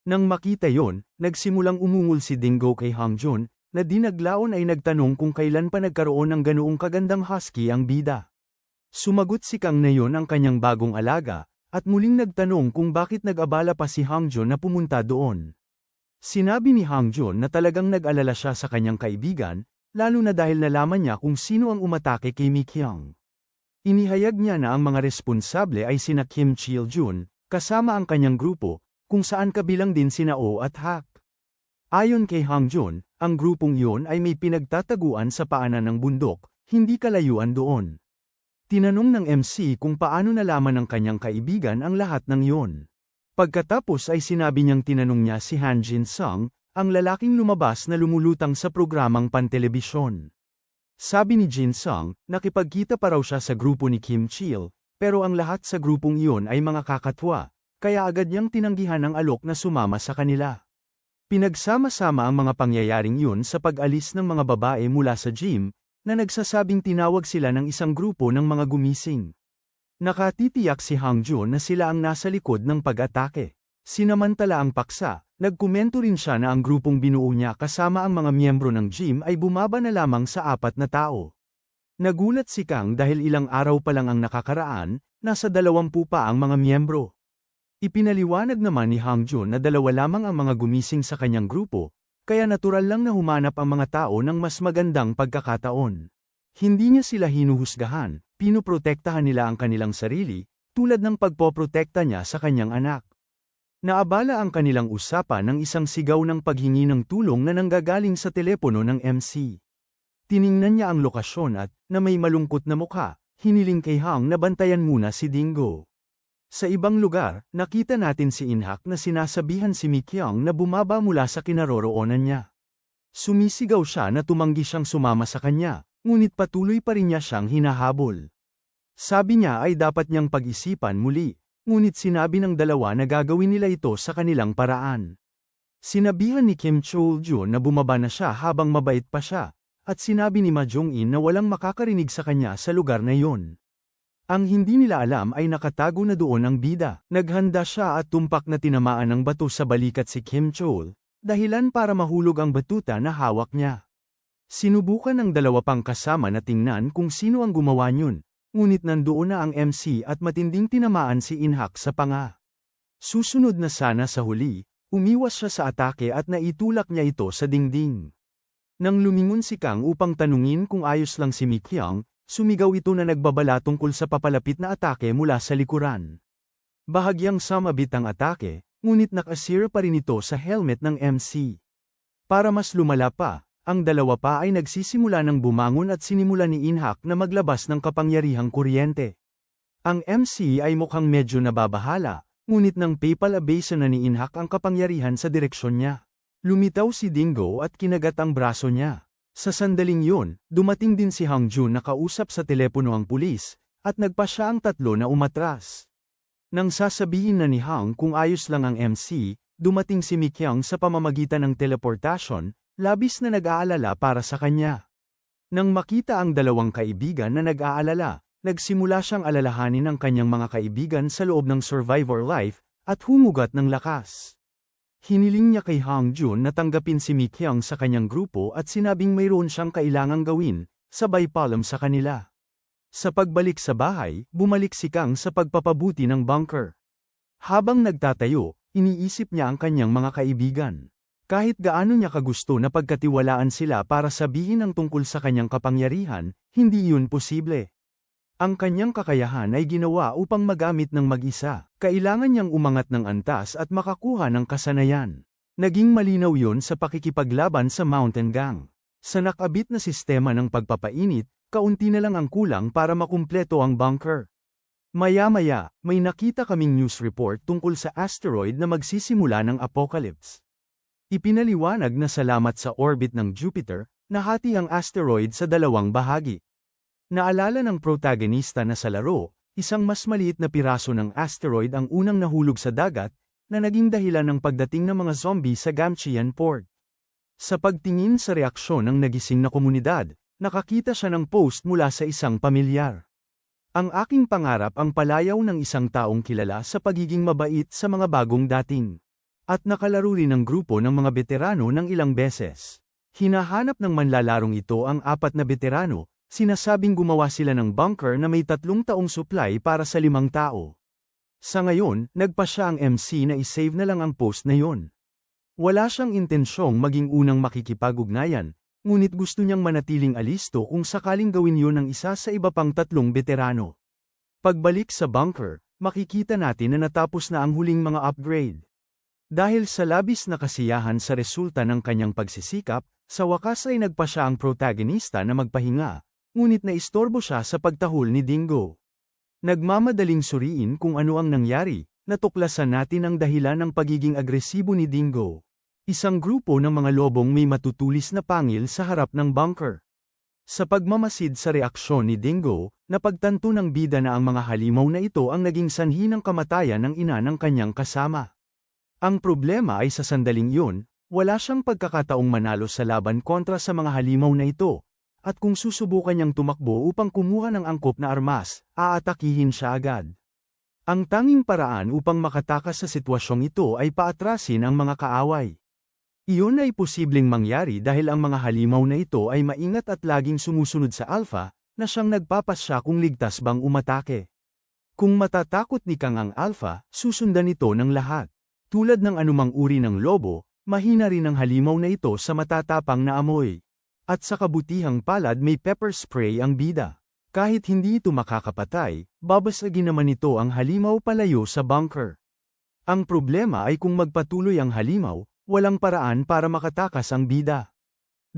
Nang makita yon, nagsimulang umungol si Dingo kay Hangjun, na dinaglaon ay nagtanong kung kailan pa nagkaroon ng ganoong kagandang husky ang bida. Sumagot si Kang na yon ang kanyang bagong alaga, at muling nagtanong kung bakit nag-abala pa si Hangjun na pumunta doon. Sinabi ni Hangjun na talagang nag-alala siya sa kanyang kaibigan, lalo na dahil nalaman niya kung sino ang umatake kay Mikyung. Inihayag niya na ang mga responsable ay sina Kim Chil-jun, kasama ang kanyang grupo, kung saan kabilang din sina Oh at Hak. Ayon kay Hangjun, ang grupong iyon ay may pinagtataguan sa paanan ng bundok, hindi kalayuan doon. Tinanong ng MC kung paano nalaman ng kanyang kaibigan ang lahat ng iyon. Pagkatapos ay sinabi niyang tinanong niya si Han Jin-sung, ang lalaking lumabas na lumulutang sa programang pantelebisyon. Sabi ni Jin-sung, nakipagkita pa raw siya sa grupo ni Kim Chil, pero ang lahat sa grupong iyon ay mga kakatwa, kaya agad niyang tinanggihan ang alok na sumama sa kanila. Pinagsama-sama ang mga pangyayaring yun sa pag-alis ng mga babae mula sa gym, na nagsasabing tinawag sila ng isang grupo ng mga gumising. Nakatitiyak si Hangjun na sila ang nasa likod ng pag-atake. Sinamantala ang paksa, nagkomento rin siya na ang grupong binuo niya kasama ang mga miyembro ng gym ay bumaba na lamang sa 4 na tao. Nagulat si Kang dahil ilang araw pa lang ang nakakaraan, nasa 20 pa ang mga miyembro. Ipinaliwanag naman ni Hangjun na 2 lamang ang mga gumising sa kanyang grupo, kaya natural lang na humanap ang mga tao ng mas magandang pagkakataon. Hindi niya sila hinuhusgahan, pinuprotektahan nila ang kanilang sarili, tulad ng pagpoprotekta niya sa kanyang anak. Naabala ang kanilang usapan ng isang sigaw ng paghingi ng tulong na nanggagaling sa telepono ng MC. Tiningnan niya ang lokasyon at, na may malungkot na mukha, hiniling kay Hang na bantayan muna si Dingo. Sa ibang lugar, nakita natin si Inhak na sinasabihan si Mikyung na bumaba mula sa kinaroroonan niya. Sumisigaw siya na tumanggi siyang sumama sa kanya, ngunit patuloy pa rin niya siyang hinahabol. Sabi niya ay dapat niyang pag-isipan muli, ngunit sinabi ng dalawa na gagawin nila ito sa kanilang paraan. Sinabihan ni Kim Chol-jun na bumaba na siya habang mabait pa siya, at sinabi ni Ma Jong-in na walang makakarinig sa kanya sa lugar na iyon. Ang hindi nila alam ay nakatago na doon ang bida. Naghanda siya at tumpak na tinamaan ng bato sa balikat si Kim Chol, dahilan para mahulog ang batuta na hawak niya. Sinubukan ng 2 pang kasama na tingnan kung sino ang gumawa niyon, ngunit nandoon na ang MC at matinding tinamaan si Inhak sa panga. Susunod na sana sa huli, umiwas siya sa atake at naitulak niya ito sa dingding. Nang lumingon si Kang upang tanungin kung ayos lang si Mikyung, sumigaw ito na nagbabala tungkol sa papalapit na atake mula sa likuran. Bahagyang sumabit ang atake, ngunit nakasira pa rin ito sa helmet ng MC. Para mas lumala pa, ang 2 pa ay nagsisimula ng bumangon at sinimula ni Inhak na maglabas ng kapangyarihang kuryente. Ang MC ay mukhang medyo nababahala, ngunit nang PayPal-abase na ni Inhak ang kapangyarihan sa direksyon niya. Lumitaw si Dingo at kinagat ang braso niya. Sa sandaling yun, dumating din si Hangjun na kausap sa telepono ang pulis, at nagpa siya ang 3 na umatras. Nang sasabihin na ni Hang kung ayos lang ang MC, dumating si Mikyung sa pamamagitan ng teleportasyon, labis na nag-aalala para sa kanya. Nang makita ang 2 kaibigan na nag-aalala, nagsimula siyang alalahanin ang kanyang mga kaibigan sa loob ng survivor life, at humugat ng lakas. Hiniling niya kay Hangjun na tanggapin si Mikyung sa kanyang grupo at sinabing mayroon siyang kailangang gawin, sabay paalam sa kanila. Sa pagbalik sa bahay, bumalik si Kang sa pagpapabuti ng bunker. Habang nagtatayo, iniisip niya ang kanyang mga kaibigan. Kahit gaano niya kagusto na pagkatiwalaan sila para sabihin ang tungkol sa kanyang kapangyarihan, hindi yun posible. Ang kanyang kakayahan ay ginawa upang magamit ng mag-isa. Kailangan niyang umangat ng antas at makakuha ng kasanayan. Naging malinaw yon sa pakikipaglaban sa Mountain Gang. Sa nakabit na sistema ng pagpapainit, kaunti na lang ang kulang para makumpleto ang bunker. Maya-maya, may nakita kaming news report tungkol sa asteroid na magsisimula ng apocalypse. Ipinaliwanag na salamat sa orbit ng Jupiter, nahati ang asteroid sa 2 bahagi. Naalala ng protagonista na sa laro, isang mas maliit na piraso ng asteroid ang unang nahulog sa dagat, na naging dahilan ng pagdating ng mga zombie sa Gamcheon Port. Sa pagtingin sa reaksyon ng nagising na komunidad, nakakita siya ng post mula sa isang pamilyar. Ang aking pangarap ang palayaw ng isang taong kilala sa pagiging mabait sa mga bagong dating. At nakalaro rin ng grupo ng mga veterano ng ilang beses. Hinahanap ng manlalarong ito ang 4 na veterano, sinasabing gumawa sila ng bunker na may 3 taong supply para sa 5 tao. Sa ngayon, nagpa siya ang MC na isave na lang ang post na yon. Wala siyang intensyong maging unang makikipag-ugnayan, ngunit gusto niyang manatiling alisto kung sakaling gawin yon ng isa sa iba pang 3 veterano. Pagbalik sa bunker, makikita natin na natapos na ang huling mga upgrade. Dahil sa labis na kasiyahan sa resulta ng kanyang pagsisikap, sa wakas ay nagpa siya ang protagonista na magpahinga, ngunit naistorbo siya sa pagtahol ni Dingo. Nagmamadaling suriin kung ano ang nangyari, natuklasan natin ang dahilan ng pagiging agresibo ni Dingo. Isang grupo ng mga lobong may matutulis na pangil sa harap ng bunker. Sa pagmamasid sa reaksyon ni Dingo, napagtanto ng bida na ang mga halimaw na ito ang naging sanhi ng kamatayan ng ina ng kanyang kasama. Ang problema ay sa sandaling iyon, wala siyang pagkakataong manalo sa laban kontra sa mga halimaw na ito, at kung susubukan niyang tumakbo upang kumuha ng angkop na armas, aatakihin siya agad. Ang tanging paraan upang makatakas sa sitwasyong ito ay paatrasin ang mga kaaway. Iyon ay posibleng mangyari dahil ang mga halimaw na ito ay maingat at laging sumusunod sa alpha, na siyang nagpapasya kung ligtas bang umatake. Kung matatakot ni Kang ang alpha, susundan ito ng lahat. Tulad ng anumang uri ng lobo, mahina rin ang halimaw na ito sa matatapang na amoy. At sa kabutihang palad may pepper spray ang bida. Kahit hindi ito makakapatay, babasagin naman ito ang halimaw palayo sa bunker. Ang problema ay kung magpatuloy ang halimaw, walang paraan para makatakas ang bida.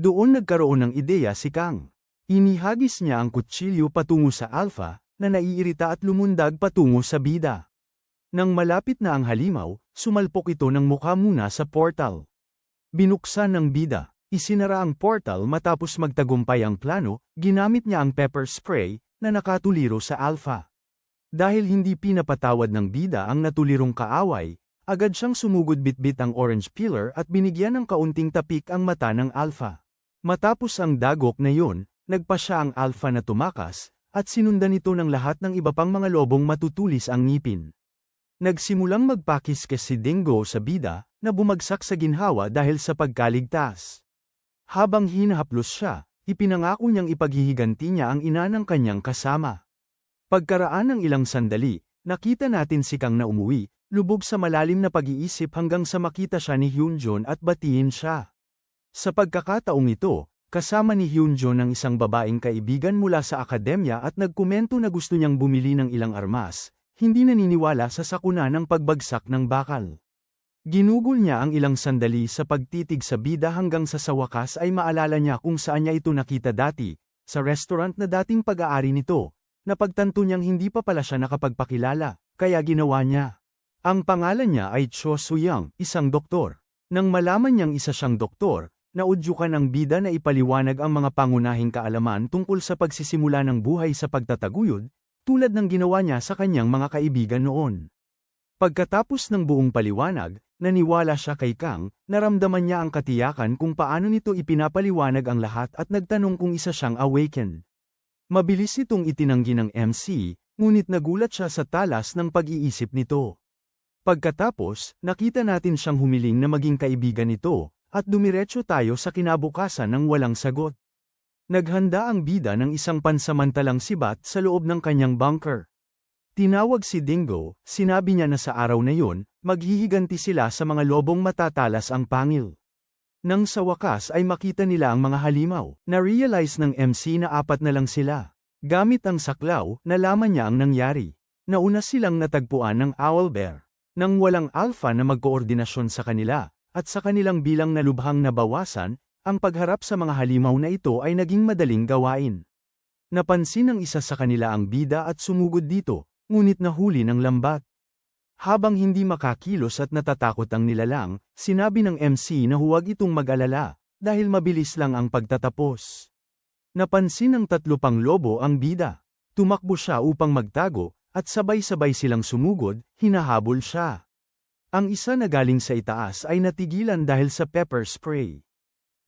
Doon nagkaroon ng ideya si Kang. Inihagis niya ang kutsilyo patungo sa alpha, na naiirita at lumundag patungo sa bida. Nang malapit na ang halimaw, sumalpok ito ng mukha muna sa portal. Binuksan ng bida, isinara ang portal matapos magtagumpay ang plano, ginamit niya ang pepper spray, na nakatuliro sa alpha. Dahil hindi pinapatawad ng bida ang natulirong kaaway, agad siyang sumugod bitbit ang orange pillar at binigyan ng kaunting tapik ang mata ng alpha. Matapos ang dagok na yon, nagpa siya ang alpha na tumakas, at sinundan ito ng lahat ng iba pang mga lobong matutulis ang ngipin. Nagsimulang magpakiskes si Dingo sa bida, na bumagsak sa ginhawa dahil sa pagkaligtas. Habang hinahaplos siya, ipinangako niyang ipaghihiganti niya ang ina ng kanyang kasama. Pagkaraan ng ilang sandali, nakita natin si Kang na umuwi, lubog sa malalim na pag-iisip hanggang sa makita siya ni Hyunjun at batiin siya. Sa pagkakataong ito, kasama ni Hyunjun ang isang babaeng kaibigan mula sa akademya at nagkomento na gusto niyang bumili ng ilang armas, hindi naniniwala sa sakuna ng pagbagsak ng bakal. Ginugol niya ang ilang sandali sa pagtitig sa bida hanggang sa wakas ay maalala niya kung saan niya ito nakita dati, sa restaurant na dating pag-aari nito. Napagtanto niyang hindi pa pala siya nakapagpakilala, kaya ginawa niya. Ang pangalan niya ay Cho Soo-young, isang doktor. Nang malaman niyang isa siyang doktor, naudyukan ang bida na ipaliwanag ang mga pangunahing kaalaman tungkol sa pagsisimula ng buhay sa pagtataguyod, tulad ng ginawa niya sa kanyang mga kaibigan noon. Pagkatapos ng buong paliwanag, naniwala siya kay Kang, naramdaman niya ang katiyakan kung paano nito ipinapaliwanag ang lahat at nagtanong kung isa siyang awakened. Mabilis itong itinanggi ng MC, ngunit nagulat siya sa talas ng pag-iisip nito. Pagkatapos, nakita natin siyang humiling na maging kaibigan nito, at dumiretso tayo sa kinabukasan ng walang sagot. Naghanda ang bida ng isang pansamantalang sibat sa loob ng kanyang bunker. Tinawag si Dingo, sinabi niya na sa araw na yun, maghihiganti sila sa mga lobong matatalas ang pangil. Nang sa wakas ay makita nila ang mga halimaw, na-realize ng MC na 4 na lang sila. Gamit ang saklaw, nalaman niya ang nangyari. Nauna silang natagpuan ng owlbear. Nang walang alpha na magkoordinasyon sa kanila, at sa kanilang bilang na lubhang nabawasan, ang pagharap sa mga halimaw na ito ay naging madaling gawain. Napansin ng isa sa kanila ang bida at sumugod dito, ngunit nahuli ng lambat. Habang hindi makakilos at natatakot ang nilalang, sinabi ng MC na huwag itong mag-alala, dahil mabilis lang ang pagtatapos. Napansin ng 3 pang lobo ang bida. Tumakbo siya upang magtago, at sabay-sabay silang sumugod, hinahabol siya. Ang isa na galing sa itaas ay natigilan dahil sa pepper spray.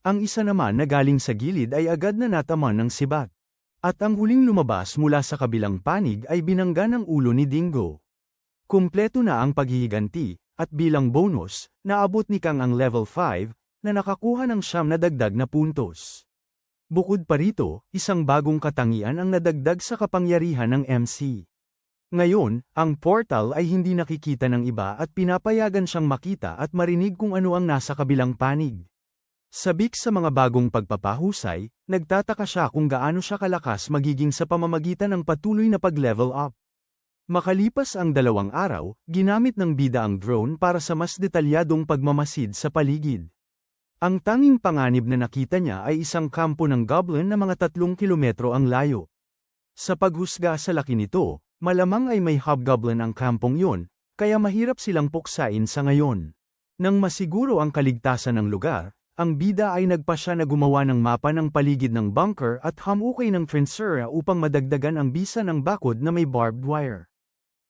Ang isa naman na galing sa gilid ay agad na nataman ng sibat. At ang huling lumabas mula sa kabilang panig ay binangga ng ulo ni Dingo. Kumpleto na ang paghihiganti, at bilang bonus, naabot ni Kang ang level 5, na nakakuha ng 9 na dagdag na puntos. Bukod pa rito, isang bagong katangian ang nadagdag sa kapangyarihan ng MC. Ngayon, ang portal ay hindi nakikita ng iba at pinapayagan siyang makita at marinig kung ano ang nasa kabilang panig. Sabik sa mga bagong pagpapahusay, nagtataka siya kung gaano siya kalakas magiging sa pamamagitan ng patuloy na pag-level up. Makalipas ang 2 araw, ginamit ng bida ang drone para sa mas detalyadong pagmamasid sa paligid. Ang tanging panganib na nakita niya ay isang kampo ng goblin na mga 3 kilometro ang layo. Sa paghusga sa laki nito, malamang ay may hobgoblin ang kampong yun, kaya mahirap silang puksain sa ngayon. Nang masiguro ang kaligtasan ng lugar, ang bida ay nagpasya na gumawa ng mapa ng paligid ng bunker at hamukay ng Trinsura upang madagdagan ang bisa ng bakod na may barbed wire.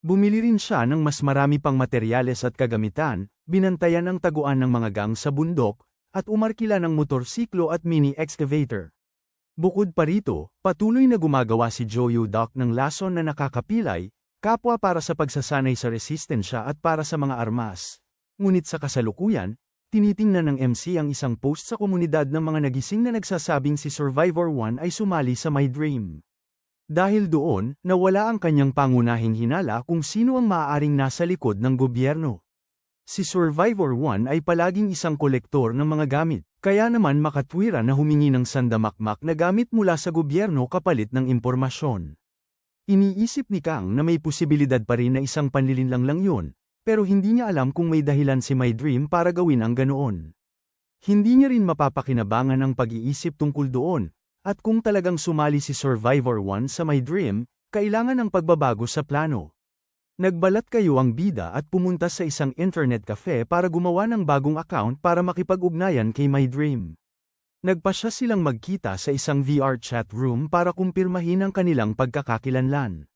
Bumili rin siya ng mas marami pang materyales at kagamitan, binantayan ang taguan ng mga gang sa bundok, at umarkila ng motorsiklo at mini-excavator. Bukod pa rito, patuloy na gumagawa si Joyo Doc ng lason na nakakapilay, kapwa para sa pagsasanay sa resistensya at para sa mga armas. Ngunit sa kasalukuyan, tinitingnan ng MC ang isang post sa komunidad ng mga nagising na nagsasabing si Survivor 1 ay sumali sa My Dream. Dahil doon, nawala ang kanyang pangunahing hinala kung sino ang maaaring nasa likod ng gobyerno. Si Survivor 1 ay palaging isang kolektor ng mga gamit, kaya naman makatwira na humingi ng sandamakmak na gamit mula sa gobyerno kapalit ng impormasyon. Iniisip ni Kang na may posibilidad pa rin na isang panlilinlang lang yun, pero hindi niya alam kung may dahilan si My Dream para gawin ang ganoon. Hindi niya rin mapapakinabangan ang pag-iisip tungkol doon, at kung talagang sumali si Survivor 1 sa My Dream, kailangan ng pagbabago sa plano. Nagbalat kayo ang bida at pumunta sa isang internet cafe para gumawa ng bagong account para makipag-ugnayan kay My Dream. Nagpasya silang magkita sa isang VR chat room para kumpirmahin ang kanilang pagkakakilanlan.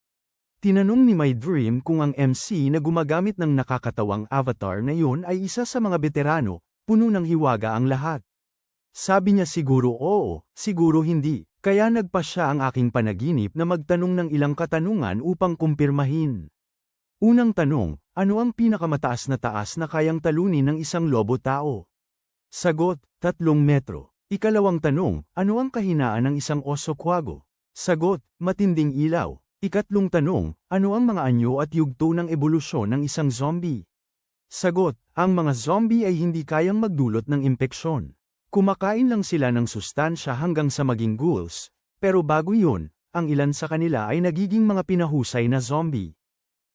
Tinanong ni My Dream kung ang MC na gumagamit ng nakakatawang avatar na yun ay isa sa mga veterano, puno ng hiwaga ang lahat. Sabi niya siguro oo, siguro hindi, kaya nagpa siya ang aking panaginip na magtanong ng ilang katanungan upang kumpirmahin. Unang tanong, ano ang pinakamataas na taas na kayang talunin ng isang lobo-tao? Sagot, 3 metro. Ikalawang tanong, ano ang kahinaan ng isang oso kwago? Sagot, matinding ilaw. Ikatlong tanong, ano ang mga anyo at yugto ng ebolusyon ng isang zombie? Sagot, ang mga zombie ay hindi kayang magdulot ng impeksyon. Kumakain lang sila ng sustansya hanggang sa maging ghouls, pero bago yun, ang ilan sa kanila ay nagiging mga pinahusay na zombie.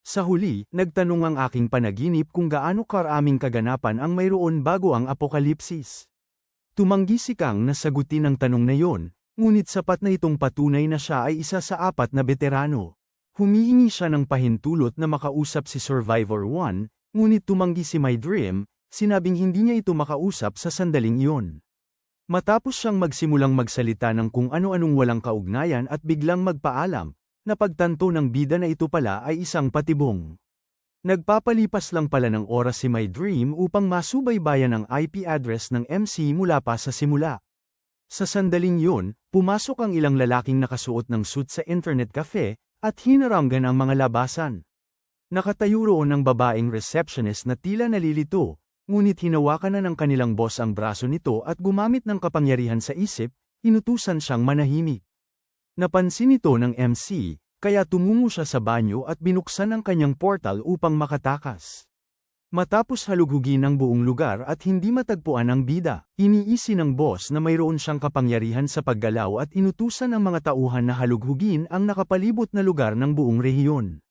Sa huli, nagtanong ang aking panaginip kung gaano karaming kaganapan ang mayroon bago ang apokalipsis. Tumanggi si Kang na sagutin ang tanong na yon. Ngunit sapat na itong patunay na siya ay isa sa 4 na veterano. Humihingi siya ng pahintulot na makausap si Survivor 1, ngunit tumanggi si My Dream, sinabing hindi niya ito makausap sa sandaling iyon. Matapos siyang magsimulang magsalita ng kung ano-anong walang kaugnayan at biglang magpaalam, napagtanto ng bida na ito pala ay isang patibong. Nagpapalipas lang pala ng oras si My Dream upang masubaybayan ang IP address ng MC mula pa sa simula. Sa sandaling yun, pumasok ang ilang lalaking nakasuot ng suit sa internet cafe, at hinaranggan ang mga labasan. Nakatayo roon ang babaeng receptionist na tila nalilito, ngunit hinawakan na ng kanilang boss ang braso nito at gumamit ng kapangyarihan sa isip, inutusan siyang manahimik. Napansin ito ng MC, kaya tumungo siya sa banyo at binuksan ang kanyang portal upang makatakas. Matapos halughugin ang buong lugar at hindi matagpuan ang bida, iniisi ng boss na mayroon siyang kapangyarihan sa paggalaw at inutusan ang mga tauhan na halughugin ang nakapalibot na lugar ng buong rehiyon.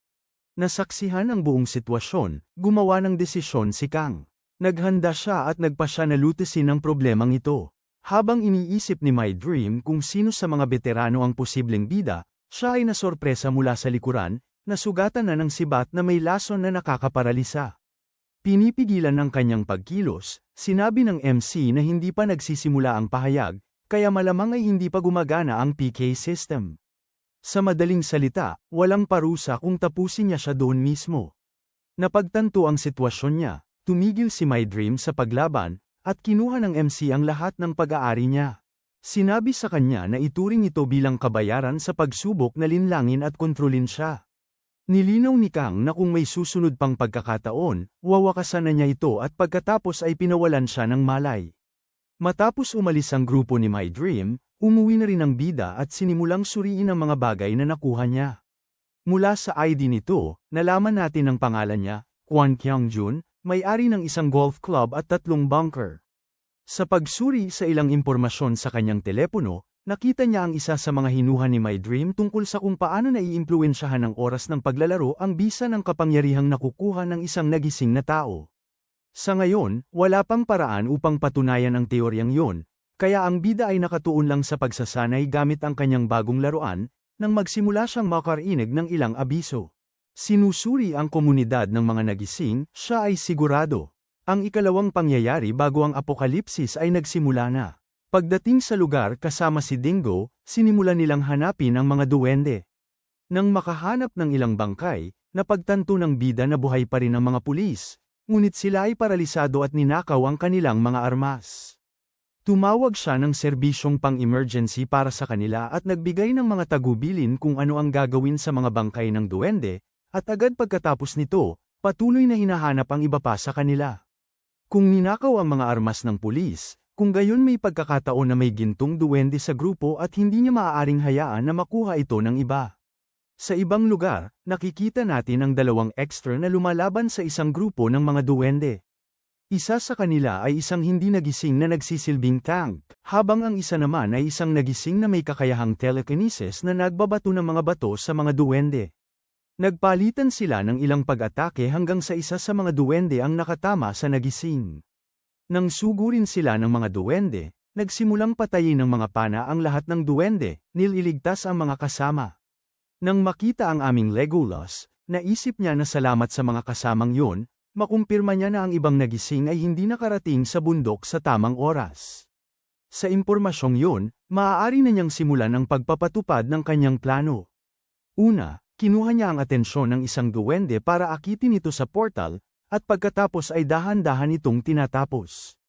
Nasaksihan ang buong sitwasyon, gumawa ng desisyon si Kang. Naghanda siya at nagpasya na lutisin ang problemang ito. Habang iniisip ni My Dream kung sino sa mga veterano ang posibleng bida, siya ay nasorpresa mula sa likuran, nasugatan na ng sibat na may lason na nakakaparalisa. Pinipigilan ng kanyang pagkilos, sinabi ng MC na hindi pa nagsisimula ang pahayag, kaya malamang ay hindi pa gumagana ang PK system. Sa madaling salita, walang parusa kung tapusin niya siya doon mismo. Napagtanto ang sitwasyon niya, tumigil si My Dream sa paglaban, at kinuha ng MC ang lahat ng pag-aari niya. Sinabi sa kanya na ituring ito bilang kabayaran sa pagsubok na linlangin at kontrolin siya. Nilinaw ni Kang na kung may susunod pang pagkakataon, wawakasan na niya ito at pagkatapos ay pinawalan siya ng malay. Matapos umalis ang grupo ni My Dream, umuwi na rin ang bida at sinimulang suriin ang mga bagay na nakuha niya. Mula sa ID nito, nalaman natin ang pangalan niya, Kwon Kyung-jun, may-ari ng isang golf club at 3 bunker. Sa pagsuri sa ilang impormasyon sa kanyang telepono, nakita niya ang isa sa mga hinuha ni My Dream tungkol sa kung paano naiimpluwensyahan ng oras ng paglalaro ang bisa ng kapangyarihang nakukuha ng isang nagising na tao. Sa ngayon, wala pang paraan upang patunayan ang teoryang yon, kaya ang bida ay nakatuon lang sa pagsasanay gamit ang kanyang bagong laruan, nang magsimula siyang makarinig ng ilang abiso. Sinusuri ang komunidad ng mga nagising, siya ay sigurado. Ang ikalawang pangyayari bago ang apokalipsis ay nagsimula na. Pagdating sa lugar kasama si Dingo, sinimulan nilang hanapin ang mga duwende. Nang makahanap ng ilang bangkay, napagtanto ng bida na buhay pa rin ang mga pulis, ngunit sila ay paralisado at ninakaw ang kanilang mga armas. Tumawag siya ng serbisyong pang-emergency para sa kanila at nagbigay ng mga tagubilin kung ano ang gagawin sa mga bangkay ng duwende, at agad pagkatapos nito, patuloy na hinahanap ang iba pa sa kanila. Kung ninakaw ang mga armas ng pulis, kung gayon may pagkakataon na may gintong duwende sa grupo at hindi niya maaaring hayaan na makuha ito ng iba. Sa ibang lugar, nakikita natin ang 2 extra na lumalaban sa isang grupo ng mga duwende. Isa sa kanila ay isang hindi nagising na nagsisilbing tank, habang ang isa naman ay isang nagising na may kakayahang telekinesis na nagbabato ng mga bato sa mga duwende. Nagpalitan sila ng ilang pag-atake hanggang sa isa sa mga duwende ang nakatama sa nagising. Nang sugurin sila ng mga duwende, nagsimulang patayin ng mga pana ang lahat ng duwende, nililigtas ang mga kasama. Nang makita ang aming Legolas, naisip niya na salamat sa mga kasamang yun, makumpirma niya na ang ibang nagising ay hindi nakarating sa bundok sa tamang oras. Sa impormasyong yun, maaari na niyang simulan ang pagpapatupad ng kanyang plano. Una, kinuha niya ang atensyon ng isang duwende para akitin ito sa portal, at pagkatapos ay dahan-dahan itong tinatapos.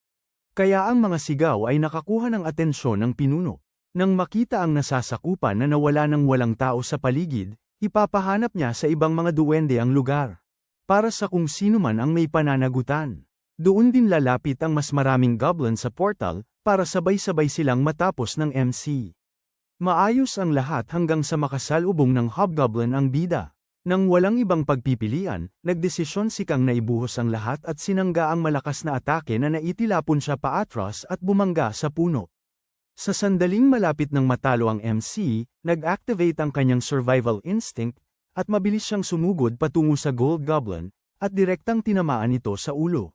Kaya ang mga sigaw ay nakakuha ng atensyon ng pinuno. Nang makita ang nasasakupan na nawala ng walang tao sa paligid, ipapahanap niya sa ibang mga duwende ang lugar. Para sa kung sino man ang may pananagutan. Doon din lalapit ang mas maraming goblin sa portal, para sabay-sabay silang matapos ng MC. Maayos ang lahat hanggang sa makasalubong ng hobgoblin ang bida. Nang walang ibang pagpipilian, nagdesisyon si Kang na ibuhos ang lahat at sinangga ang malakas na atake na naitilapon siya paatras at bumangga sa puno. Sa sandaling malapit ng matalo ang MC, nag-activate ang kanyang survival instinct, at mabilis siyang sumugod patungo sa Gold Goblin, at direktang tinamaan ito sa ulo.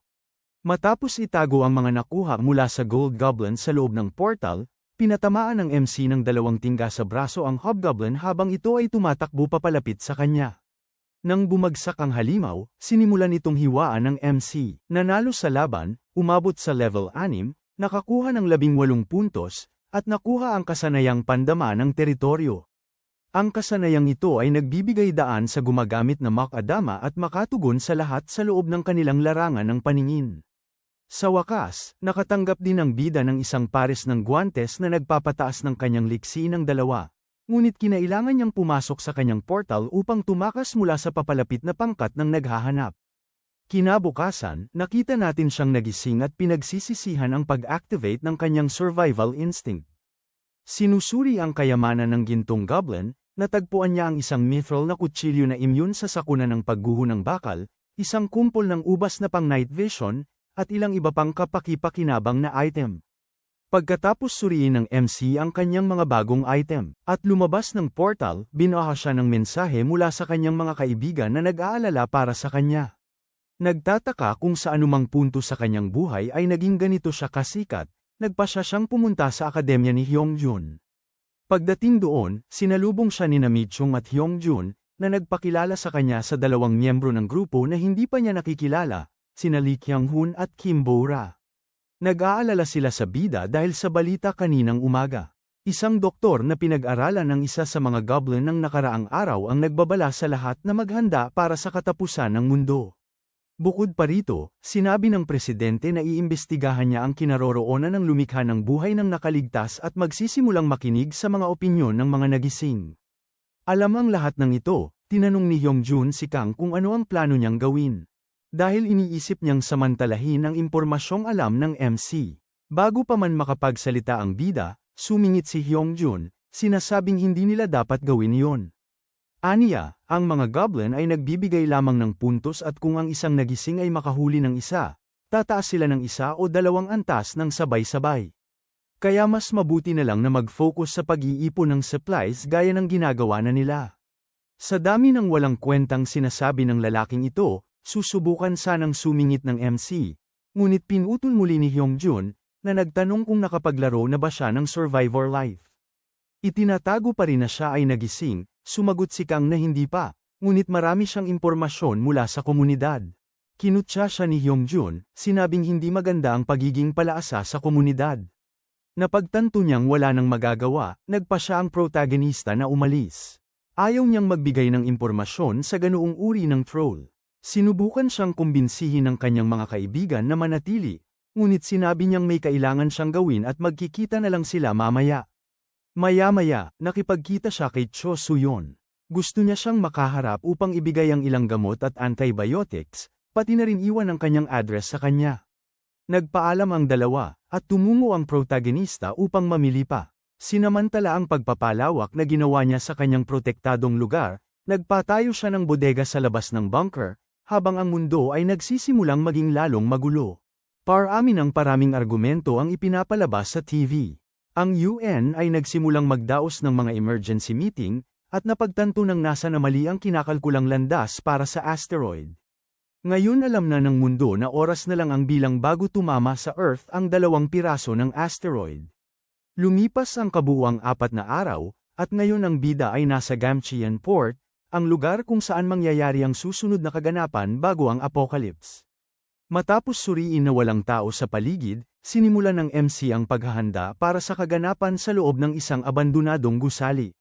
Matapos itago ang mga nakuha mula sa Gold Goblin sa loob ng portal, pinatamaan ng MC ng 2 tingga sa braso ang Hobgoblin habang ito ay tumatakbo papalapit sa kanya. Nang bumagsak ang halimaw, sinimulan itong hiwaan ng MC. Nanalo sa laban, umabot sa level 6, nakakuha ng 18 puntos, at nakuha ang kasanayang pandama ng teritoryo. Ang kasanayang ito ay nagbibigay daan sa gumagamit na makadama at makatugon sa lahat sa loob ng kanilang larangan ng paningin. Sa wakas, nakatanggap din ang bida ng isang pares ng guantes na nagpapataas ng kanyang liksi ng 2. Ngunit kinailangan niyang pumasok sa kanyang portal upang tumakas mula sa papalapit na pangkat ng naghahanap. Kinabukasan, nakita natin siyang nagising at pinagsisisihan ang pag-activate ng kanyang survival instinct. Sinusuri ang kayamanan ng gintong goblin, natagpuan niya ang isang mithril na kutsilyo na immune sa sakuna ng pagguho ng bakal, isang kumpol ng ubas na pang night vision, at ilang iba pang kapaki-pakinabang na item. Pagkatapos suriin ng MC ang kanyang mga bagong item, at lumabas ng portal, binuha siya ng mensahe mula sa kanyang mga kaibigan na nag-aalala para sa kanya. Nagtataka kung sa anumang punto sa kanyang buhay ay naging ganito siya kasikat, nagpasya siyang pumunta sa akademya ni Hyungjun. Pagdating doon, sinalubong siya ni Michung at Hyungjun, na nagpakilala sa kanya sa 2 miyembro ng grupo na hindi pa niya nakikilala, sina Lee Kyung-hun at Kim Bo-ra. Nag-aalala sila sa bida dahil sa balita kaninang umaga. Isang doktor na pinag-aralan ng isa sa mga goblin ng nakaraang araw ang nagbabala sa lahat na maghanda para sa katapusan ng mundo. Bukod pa rito, sinabi ng presidente na iimbestigahan niya ang kinaroroonan ng lumikha ng buhay ng nakaligtas at magsisimulang makinig sa mga opinyon ng mga nagising. Alam ang lahat ng ito, tinanong ni Hyungjun si Kang kung ano ang plano niyang gawin. Dahil iniisip niyang samantalahin ang impormasyong alam ng MC. Bago pa man makapagsalita ang bida, sumingit si Hyungjun, sinasabing hindi nila dapat gawin iyon. Aniya, ang mga goblin ay nagbibigay lamang ng puntos at kung ang isang nagising ay makahuli ng isa, tataas sila ng isa o dalawang antas ng sabay-sabay. Kaya mas mabuti na lang na mag-focus sa pag-iipon ng supplies gaya ng ginagawa na nila. Sa dami ng walang kwentang sinasabi ng lalaking ito, susubukan sanang sumingit ng MC, ngunit pinutol muli ni Hyungjun, na nagtanong kung nakapaglaro na ba siya ng Survivor Life. Itinatago pa rin na siya ay nagising, sumagot si Kang na hindi pa, ngunit marami siyang impormasyon mula sa komunidad. Kinutya siya ni Hyungjun, sinabing hindi maganda ang pagiging palaasa sa komunidad. Napagtanto niyang wala nang magagawa, nagpa siya ang protagonista na umalis. Ayaw niyang magbigay ng impormasyon sa ganoong uri ng troll. Sinubukan siyang kumbinsihin ng kanyang mga kaibigan na manatili, ngunit sinabi niyang may kailangan siyang gawin at magkikita na lang sila mamaya. Maya-maya, nakipagkita siya kay Cho Suyon. Gusto niya siyang makaharap upang ibigay ang ilang gamot at antibiotics, pati na rin iwan ang kanyang address sa kanya. Nagpaalam ang dalawa, at tumungo ang protagonista upang mamili pa. Sinamantala ang pagpapalawak na ginawa niya sa kanyang protektadong lugar, nagpatayo siya ng bodega sa labas ng bunker, habang ang mundo ay nagsisimulang maging lalong magulo. Parami ng paraming argumento ang ipinapalabas sa TV. Ang UN ay nagsimulang magdaos ng mga emergency meeting, at napagtanto ng NASA na mali ang kinakalkulang landas para sa asteroid. Ngayon alam na ng mundo na oras na lang ang bilang bago tumama sa Earth ang 2 piraso ng asteroid. Lumipas ang kabuuang 4 na araw, at ngayon ang bida ay nasa Gamcheon Port, ang lugar kung saan mangyayari ang susunod na kaganapan bago ang apocalypse. Matapos suriin na walang tao sa paligid, sinimulan ng MC ang paghahanda para sa kaganapan sa loob ng isang abandonadong gusali.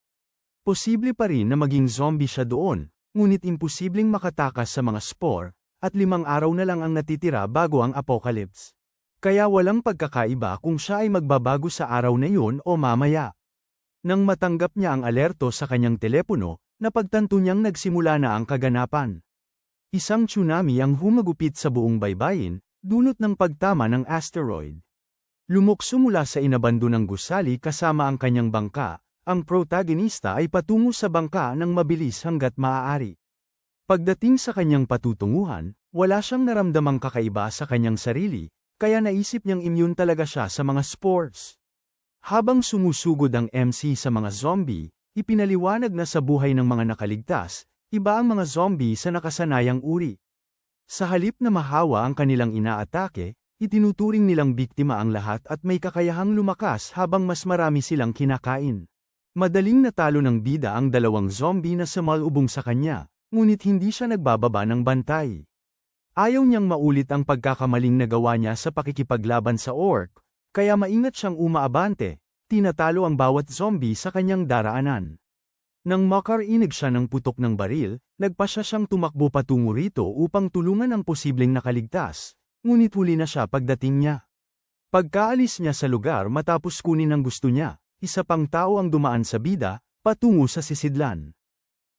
Posible pa rin na maging zombie siya doon, ngunit imposibleng makatakas sa mga spore, at 5 araw na lang ang natitira bago ang apocalypse. Kaya walang pagkakaiba kung siya ay magbabago sa araw na yun o mamaya. Nang matanggap niya ang alerto sa kanyang telepono, napagtanto niyang nagsimula na ang kaganapan. Isang tsunami ang humagupit sa buong baybayin, dulot ng pagtama ng asteroid. Lumukso mula sa inabandonang gusali kasama ang kanyang bangka, ang protagonista ay patungo sa bangka ng mabilis hanggat maaari. Pagdating sa kanyang patutunguhan, wala siyang naramdamang kakaiba sa kanyang sarili, kaya naisip niyang immune talaga siya sa mga spores. Habang sumusugod ang MC sa mga zombie, ipinaliwanag na sa buhay ng mga nakaligtas, iba ang mga zombie sa nakasanayang uri. Sa halip na mahawa ang kanilang inaatake, itinuturing nilang biktima ang lahat at may kakayahang lumakas habang mas marami silang kinakain. Madaling natalo ng bida ang 2 zombie na sumalubong sa kanya, ngunit hindi siya nagbababa ng bantay. Ayaw niyang maulit ang pagkakamaling nagawa niya sa pakikipaglaban sa orc, kaya maingat siyang umaabante, tinatalo ang bawat zombie sa kanyang daraanan. Nang makarinig siya ng putok ng baril, nagpasya siyang tumakbo patungo rito upang tulungan ang posibleng nakaligtas, ngunit huli na siya pagdating niya. Pagkaalis niya sa lugar matapos kunin ang gusto niya, isa pang tao ang dumaan sa bida, patungo sa sisidlan.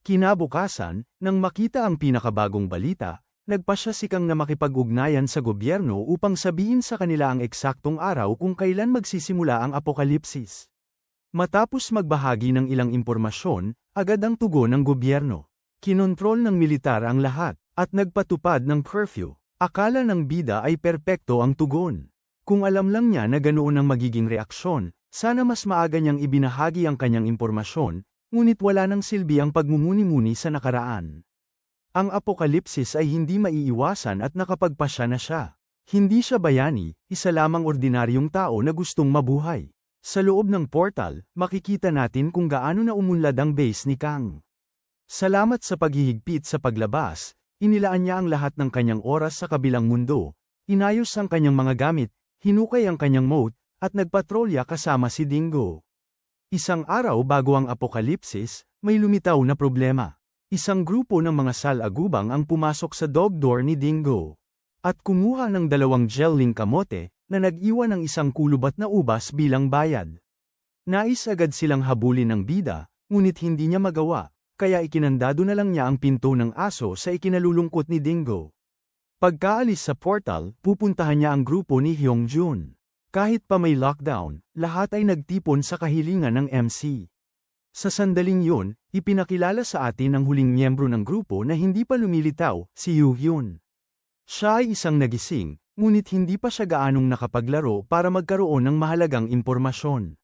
Kinabukasan, nang makita ang pinakabagong balita, nagpasya si Kang na makipag-ugnayan sa gobyerno upang sabihin sa kanila ang eksaktong araw kung kailan magsisimula ang apokalipsis. Matapos magbahagi ng ilang impormasyon, agad ang tugon ng gobyerno. Kinontrol ng militar ang lahat, at nagpatupad ng curfew. Akala ng bida ay perpekto ang tugon. Kung alam lang niya na ganoon ang magiging reaksyon, sana mas maaga niyang ibinahagi ang kanyang impormasyon, ngunit wala nang silbi ang pagmumuni-muni sa nakaraan. Ang apokalipsis ay hindi maiiwasan at nakapagpasya na siya. Hindi siya bayani, isa lamang ordinaryong tao na gustong mabuhay. Sa loob ng portal, makikita natin kung gaano na umunlad ang base ni Kang. Salamat sa paghihigpit sa paglabas, inilaan niya ang lahat ng kanyang oras sa kabilang mundo, inayos ang kanyang mga gamit, hinukay ang kanyang moat, at nagpatrolya kasama si Dingo. Isang araw bago ang apokalipsis, may lumitaw na problema. Isang grupo ng mga salagubang ang pumasok sa dog door ni Dingo. At kumuha ng 2 gelling kamote, na nag-iwan ng isang kulubat na ubas bilang bayad. Nais agad silang habulin ng bida, ngunit hindi niya magawa, kaya ikinandado na lang niya ang pinto ng aso sa ikinalulungkot ni Dingo. Pagkaalis sa portal, pupuntahan niya ang grupo ni Hyungjun. Kahit pa may lockdown, lahat ay nagtipon sa kahilingan ng MC. Sa sandaling yun, ipinakilala sa atin ang huling miyembro ng grupo na hindi pa lumilitaw, si Yoo-hyun. Siya ay isang nagising, ngunit hindi pa siya gaanong nakapaglaro para magkaroon ng mahalagang impormasyon.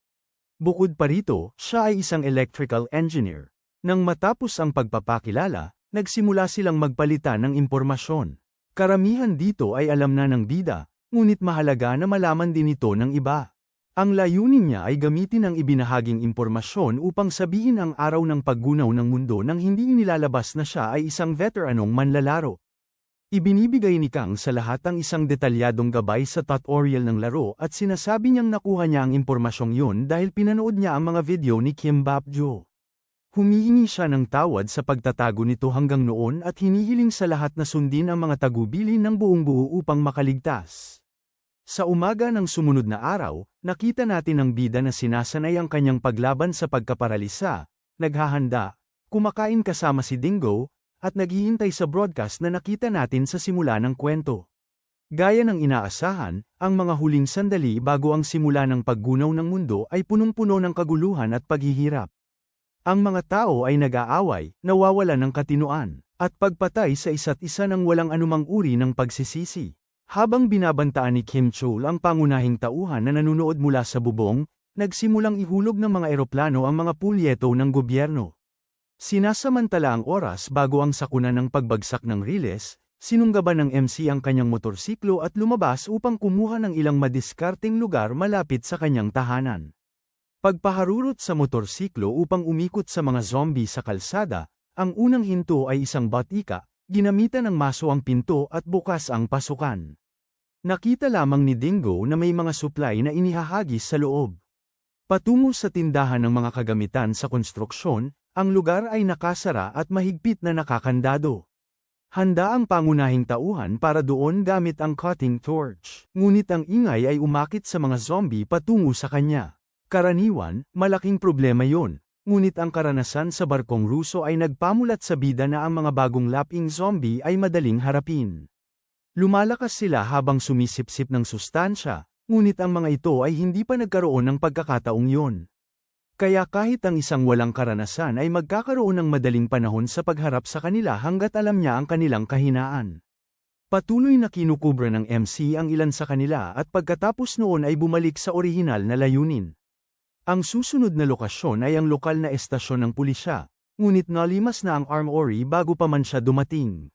Bukod pa rito, siya ay isang electrical engineer. Nang matapos ang pagpapakilala, nagsimula silang magpalitan ng impormasyon. Karamihan dito ay alam na ng bida, ngunit mahalaga na malaman din ito ng iba. Ang layunin niya ay gamitin ang ibinahaging impormasyon upang sabihin ang araw ng paggunaw ng mundo nang hindi inilalabas na siya ay isang veteranong manlalaro. Ibinibigay ni Kang sa lahat ang isang detalyadong gabay sa tutorial ng laro at sinasabi niyang nakuha niya ang impormasyong yun dahil pinanood niya ang mga video ni Kim Bap-jo. Humihingi siya ng tawad sa pagtatago nito hanggang noon at hinihiling sa lahat na sundin ang mga tagubilin ng buong buo upang makaligtas. Sa umaga ng sumunod na araw, nakita natin ang bida na sinasanay ang kanyang paglaban sa pagkaparalisa, naghahanda, kumakain kasama si Dingo, at naghihintay sa broadcast na nakita natin sa simula ng kwento. Gaya ng inaasahan, ang mga huling sandali bago ang simula ng paggunaw ng mundo ay punong-puno ng kaguluhan at paghihirap. Ang mga tao ay nag-aaway, nawawalan ng katinuan, at pagpatay sa isa't isa ng walang anumang uri ng pagsisisi. Habang binabantaan ni Kim Chol ang pangunahing tauhan na nanunood mula sa bubong, nagsimulang ihulog ng mga eroplano ang mga pulyeto ng gobyerno. Sinasamantala ang oras bago ang sakuna ng pagbagsak ng riles, sinunggaban ng MC ang kanyang motorsiklo at lumabas upang kumuha ng ilang madiskarteng lugar malapit sa kanyang tahanan. Pagpaharurot sa motorsiklo upang umikot sa mga zombie sa kalsada, ang unang hinto ay isang batika, ginamitan ng maso ang pinto at bukas ang pasukan. Nakita lamang ni Dingo na may mga supply na inihahagis sa loob. Patungo sa tindahan ng mga kagamitan sa konstruksyon, ang lugar ay nakasara at mahigpit na nakakandado. Handa ang pangunahing tauhan para doon gamit ang cutting torch, ngunit ang ingay ay umakit sa mga zombie patungo sa kanya. Karaniwan, malaking problema yon. Ngunit ang karanasan sa barkong Ruso ay nagpamulat sa bida na ang mga bagong laping zombie ay madaling harapin. Lumalakas sila habang sumisipsip ng sustansya, ngunit ang mga ito ay hindi pa nagkaroon ng pagkakataong yon. Kaya kahit ang isang walang karanasan ay magkakaroon ng madaling panahon sa pagharap sa kanila hanggat alam niya ang kanilang kahinaan. Patuloy na kinukubra ng MC ang ilan sa kanila at pagkatapos noon ay bumalik sa orihinal na layunin. Ang susunod na lokasyon ay ang lokal na estasyon ng pulisya, ngunit nalimas na ang armory bago pa man siya dumating.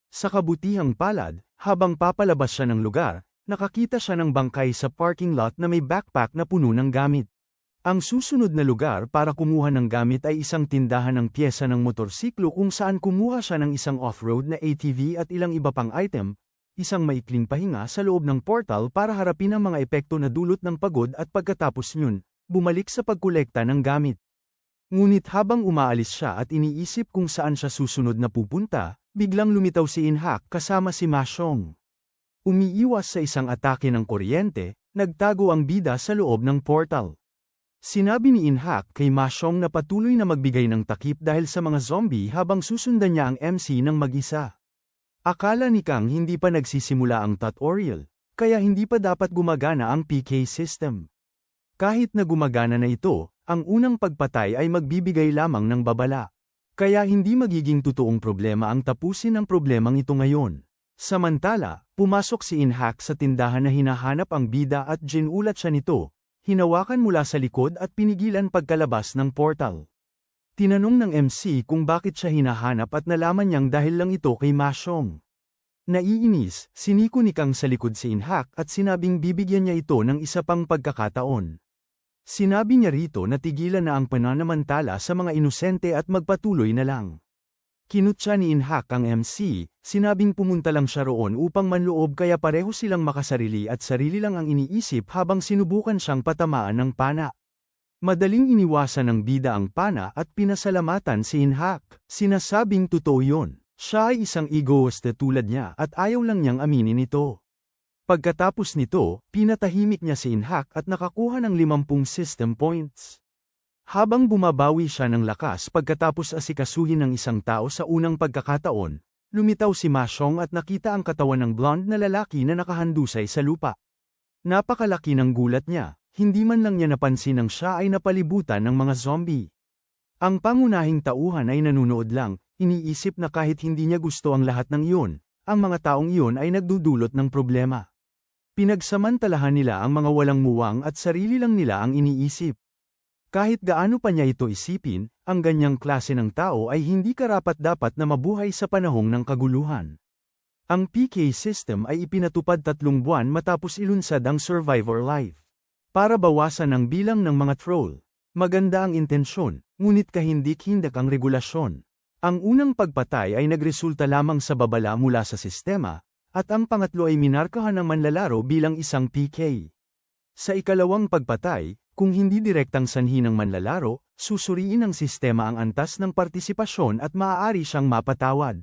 Sa kabutihang palad, habang papalabas siya ng lugar, nakakita siya ng bangkay sa parking lot na may backpack na puno ng gamit. Ang susunod na lugar para kumuha ng gamit ay isang tindahan ng pyesa ng motorsiklo kung saan kumuha siya ng isang off-road na ATV at ilang iba pang item, isang maikling pahinga sa loob ng portal para harapin ang mga epekto na dulot ng pagod at pagkatapos nyun, bumalik sa pagkolekta ng gamit. Ngunit habang umaalis siya at iniisip kung saan siya susunod na pupunta, biglang lumitaw si In-hak kasama si Ma-shong. Umiiwas sa isang atake ng kuryente, nagtago ang bida sa loob ng portal. Sinabi ni In-hak kay Ma-shong na patuloy na magbigay ng takip dahil sa mga zombie habang susundan niya ang MC ng mag-isa. Akala ni Kang hindi pa nagsisimula ang tutorial, kaya hindi pa dapat gumagana ang PK system. Kahit na gumagana na ito, ang unang pagpatay ay magbibigay lamang ng babala. Kaya hindi magiging totoong problema ang tapusin ang problemang ito ngayon. Samantala, pumasok si In-hak sa tindahan na hinahanap ang bida at ginulat siya nito, hinawakan mula sa likod at pinigilan pagkalabas ng portal. Tinanong ng MC kung bakit siya hinahanap at nalaman niyang dahil lang ito kay Ma-shong. Naiinis, siniko ni Kang sa likod si In-hak at sinabing bibigyan niya ito ng isa pang pagkakataon. Sinabi niya rito na tigilan na ang pananamantala sa mga inosente at magpatuloy na lang. Kinutya ni In-hak ang MC, sinabing pumunta lang siya roon upang manloob kaya pareho silang makasarili at sarili lang ang iniisip habang sinubukan siyang patamaan ng pana. Madaling iniwasan ng bida ang pana at pinasalamatan si Inhak. Sinasabing totoo yun. Siya ay isang egoist na tulad niya at ayaw lang niyang aminin ito. Pagkatapos nito, pinatahimik niya si Inhak at nakakuha ng 50 system points. Habang bumabawi siya ng lakas pagkatapos asikasuhin ng isang tao sa unang pagkakataon, lumitaw si Ma Xiong at nakita ang katawan ng blonde na lalaki na nakahandusay sa lupa. Napakalaki ng gulat niya, hindi man lang niya napansin nang siya ay napalibutan ng mga zombie. Ang pangunahing tauhan ay nanunood lang, iniisip na kahit hindi niya gusto ang lahat ng iyon, ang mga taong iyon ay nagdudulot ng problema. Pinagsamantalahan nila ang mga walang muwang at sarili lang nila ang iniisip. Kahit gaano pa niya ito isipin, ang ganyang klase ng tao ay hindi karapat-dapat na mabuhay sa panahong ng kaguluhan. Ang PK system ay ipinatupad 3 buwan matapos ilunsad ang Survivor Life. Para bawasan ang bilang ng mga troll. Maganda ang intensyon, ngunit kahindik-hindak ang regulasyon. Ang unang pagpatay ay nagresulta lamang sa babala mula sa sistema, at ang pangatlo ay minarkahan ng manlalaro bilang isang PK. Sa ikalawang pagpatay, kung hindi direktang sanhi ng manlalaro, susuriin ng sistema ang antas ng partisipasyon at maaari siyang mapatawad.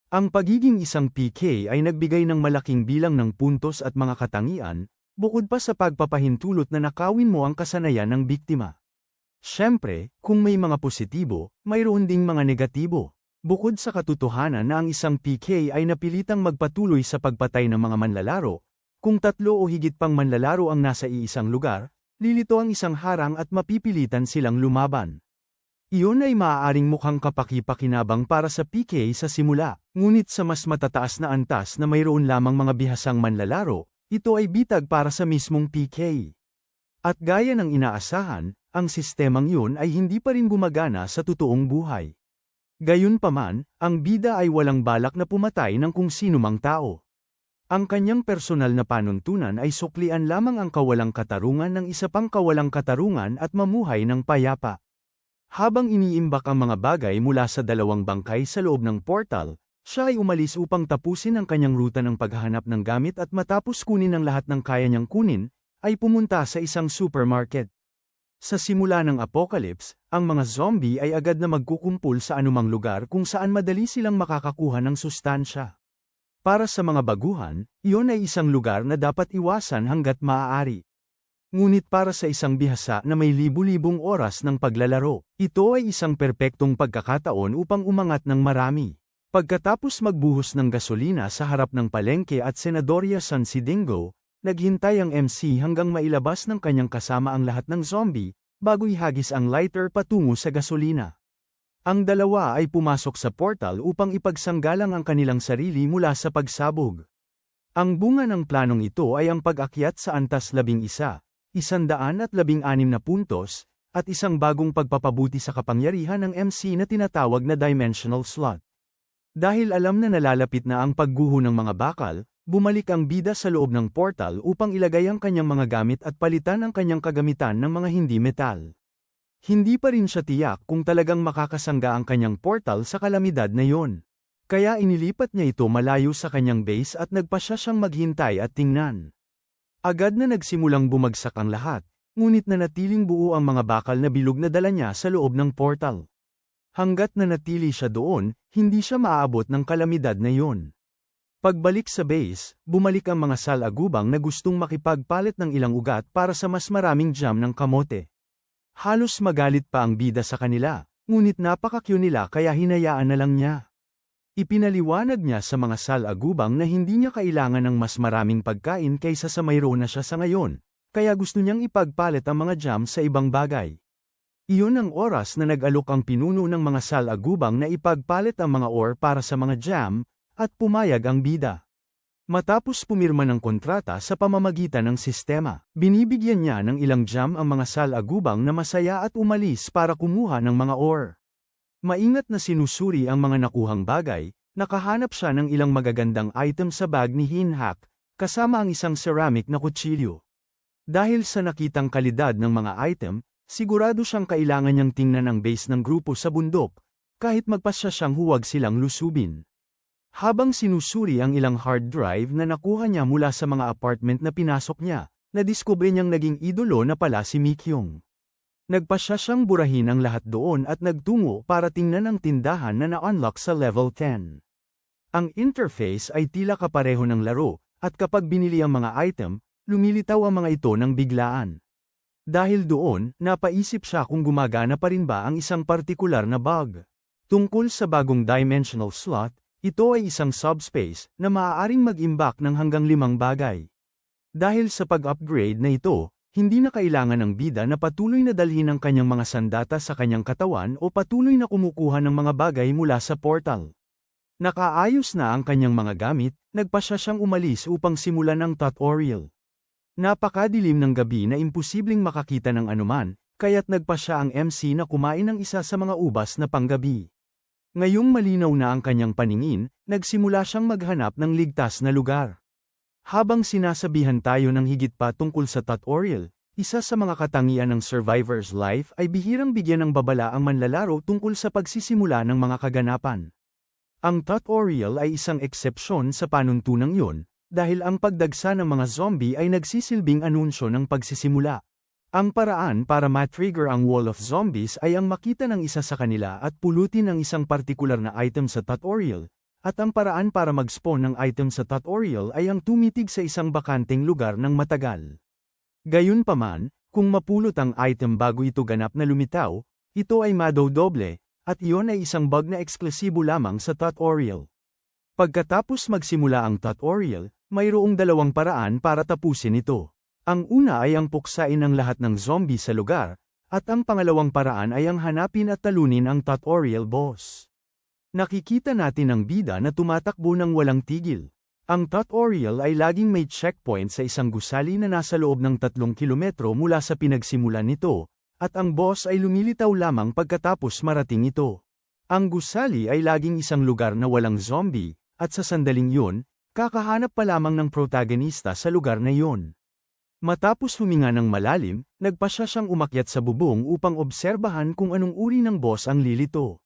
Ang pagiging isang PK ay nagbigay ng malaking bilang ng puntos at mga katangian, bukod pa sa pagpapahintulot na nakawin mo ang kasanayan ng biktima. Siyempre, kung may mga positibo, mayroon ding mga negatibo. Bukod sa katotohanan na ang isang PK ay napilitang magpatuloy sa pagpatay ng mga manlalaro, kung 3 o higit pang manlalaro ang nasa iisang lugar, lilito ang isang harang at mapipilitan silang lumaban. Iyon ay maaaring mukhang kapaki-pakinabang para sa PK sa simula, ngunit sa mas matataas na antas na mayroon lamang mga bihasang manlalaro, ito ay bitag para sa mismong PK. At gaya ng inaasahan, ang sistemang yun ay hindi pa rin gumagana sa totoong buhay. Gayunpaman, ang bida ay walang balak na pumatay ng kung sino mang tao. Ang kanyang personal na panuntunan ay suklian lamang ang kawalang katarungan ng isa pang kawalang katarungan at mamuhay ng payapa. Habang iniimbak ang mga bagay mula sa 2 bangkay sa loob ng portal, siya ay umalis upang tapusin ang kanyang ruta ng paghahanap ng gamit at matapos kunin ang lahat ng kaya niyang kunin, ay pumunta sa isang supermarket. Sa simula ng apocalypse, ang mga zombie ay agad na magkukumpul sa anumang lugar kung saan madali silang makakakuha ng sustansya. Para sa mga baguhan, iyon ay isang lugar na dapat iwasan hanggat maaari. Ngunit para sa isang bihasa na may libu-libong oras ng paglalaro, ito ay isang perpektong pagkakataon upang umangat ng marami. Pagkatapos magbuhos ng gasolina sa harap ng palengke at Senadoria San Sidingo, naghintay ang MC hanggang mailabas ng kanyang kasama ang lahat ng zombie, bago ihagis ang lighter patungo sa gasolina. Ang dalawa ay pumasok sa portal upang ipagsanggalang ang kanilang sarili mula sa pagsabog. Ang bunga ng planong ito ay ang pag-akyat sa antas 11, 116 na puntos, at isang bagong pagpapabuti sa kapangyarihan ng MC na tinatawag na Dimensional Slot. Dahil alam na nalalapit na ang pagguho ng mga bakal, bumalik ang bida sa loob ng portal upang ilagay ang kanyang mga gamit at palitan ang kanyang kagamitan ng mga hindi metal. Hindi pa rin siya tiyak kung talagang makakasangga ang kanyang portal sa kalamidad na yon. Kaya inilipat niya ito malayo sa kanyang base at nagpasya siyang maghintay at tingnan. Agad na nagsimulang bumagsak ang lahat, ngunit nanatiling buo ang mga bakal na bilog na dala niya sa loob ng portal. Hanggat nanatili siya doon, hindi siya maaabot ng kalamidad na yon. Pagbalik sa base, bumalik ang mga salagubang na gustong makipagpalit ng ilang ugat para sa mas maraming jam ng kamote. Halos magalit pa ang bida sa kanila, ngunit napaka-cute nila kaya hinayaan na lang niya. Ipinaliwanag niya sa mga salagubang na hindi niya kailangan ng mas maraming pagkain kaysa sa mayroon na siya sa ngayon, kaya gusto niyang ipagpalit ang mga jam sa ibang bagay. Iyon ang oras na nag-alok ang pinuno ng mga salagubang na ipagpalit ang mga ore para sa mga jam, at pumayag ang bida. Matapos pumirma ng kontrata sa pamamagitan ng sistema, binibigyan niya ng ilang jam ang mga salagubang na masaya at umalis para kumuha ng mga ore. Maingat na sinusuri ang mga nakuhang bagay, nakahanap siya ng ilang magagandang item sa bag ni Hinhak, kasama ang isang ceramic na kutsilyo. Dahil sa nakitang kalidad ng mga item, sigurado siyang kailangan niyang tingnan ang base ng grupo sa bundok, kahit magpasya siyang huwag silang lusubin. Habang sinusuri ang ilang hard drive na nakuha niya mula sa mga apartment na pinasok niya, nadiskubre niyang naging idolo na pala si Mikyong. Nagpasya siyang burahin ang lahat doon at nagtungo para tingnan ang tindahan na na-unlock sa level 10. Ang interface ay tila kapareho ng laro, at kapag binili ang mga item, lumilitaw ang mga ito ng biglaan. Dahil doon, napaisip siya kung gumagana pa rin ba ang isang partikular na bug. Tungkol sa bagong dimensional slot, ito ay isang subspace na maaaring mag-imbak ng hanggang 5 bagay. Dahil sa pag-upgrade na ito, hindi na kailangan ng bida na patuloy na dalhin ang kanyang mga sandata sa kanyang katawan o patuloy na kumukuha ng mga bagay mula sa portal. Nakaayos na ang kanyang mga gamit, nagpasya siyang umalis upang simulan ang tutorial. Napakadilim ng gabi na imposibleng makakita ng anuman, kaya't nagpasya ang MC na kumain ng isa sa mga ubas na panggabi. Ngayong malinaw na ang kanyang paningin, nagsimula siyang maghanap ng ligtas na lugar. Habang sinasabihan tayo ng higit pa tungkol sa tutorial, isa sa mga katangian ng survivor's life ay bihirang bigyan ng babala ang manlalaro tungkol sa pagsisimula ng mga kaganapan. Ang tutorial ay isang eksepsyon sa panuntunang yun, dahil ang pagdagsa ng mga zombie ay nagsisilbing anunsyo ng pagsisimula. Ang paraan para ma-trigger ang wall of zombies ay ang makita ng isa sa kanila at pulutin ang isang partikular na item sa tutorial, at ang paraan para mag-spawn ng item sa tutorial ay ang tumitig sa isang bakanteng lugar ng matagal. Gayunpaman, kung mapulot ang item bago ito ganap na lumitaw, ito ay madodoble, at iyon ay isang bug na eksklusibo lamang sa tutorial. Pagkatapos magsimula ang tutorial, mayroong dalawang paraan para tapusin ito. Ang una ay ang puksain ang lahat ng zombie sa lugar, at ang pangalawang paraan ay ang hanapin at talunin ang tutorial boss. Nakikita natin ang bida na tumatakbo ng walang tigil. Ang tutorial ay laging may checkpoint sa isang gusali na nasa loob ng 3 kilometro mula sa pinagsimulan nito, at ang boss ay lumilitaw lamang pagkatapos marating ito. Ang gusali ay laging isang lugar na walang zombie, at sa sandaling yun, kakahanap pa lamang ng protagonista sa lugar na yun. Matapos huminga ng malalim, nagpasya siyang umakyat sa bubong upang obserbahan kung anong uri ng boss ang lilito.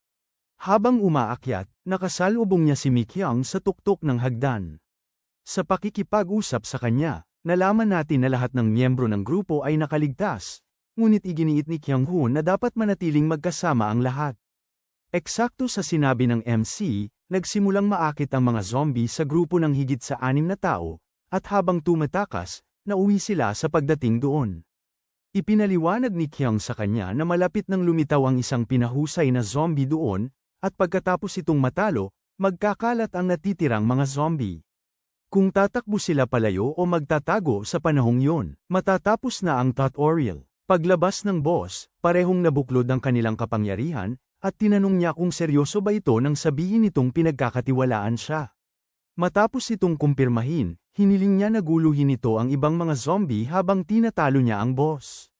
Habang umaakyat, nakasalubong niya si Mikyang sa tuktok ng hagdan. Sa pakikipag-usap sa kanya, nalaman natin na lahat ng miyembro ng grupo ay nakaligtas, ngunit iginiit ni Kyung-hoon na dapat manatiling magkasama ang lahat. Eksakto sa sinabi ng MC, nagsimulang maakit ang mga zombie sa grupo ng higit sa 6 na tao, at habang tumatakas, nauwi sila sa pagdating doon. Ipinaliwanag ni Kyung sa kanya na malapit nang lumitaw ang isang pinahusay na zombie doon, at pagkatapos itong matalo, magkakalat ang natitirang mga zombie. Kung tatakbo sila palayo o magtatago sa panahong yon, matatapos na ang tutorial. Paglabas ng boss, parehong nabuklod ang kanilang kapangyarihan, at tinanong niya kung seryoso ba ito nang sabihin nitong pinagkakatiwalaan siya. Matapos itong kumpirmahin, hiniling niya na guluhin ito ang ibang mga zombie habang tinatalo niya ang boss.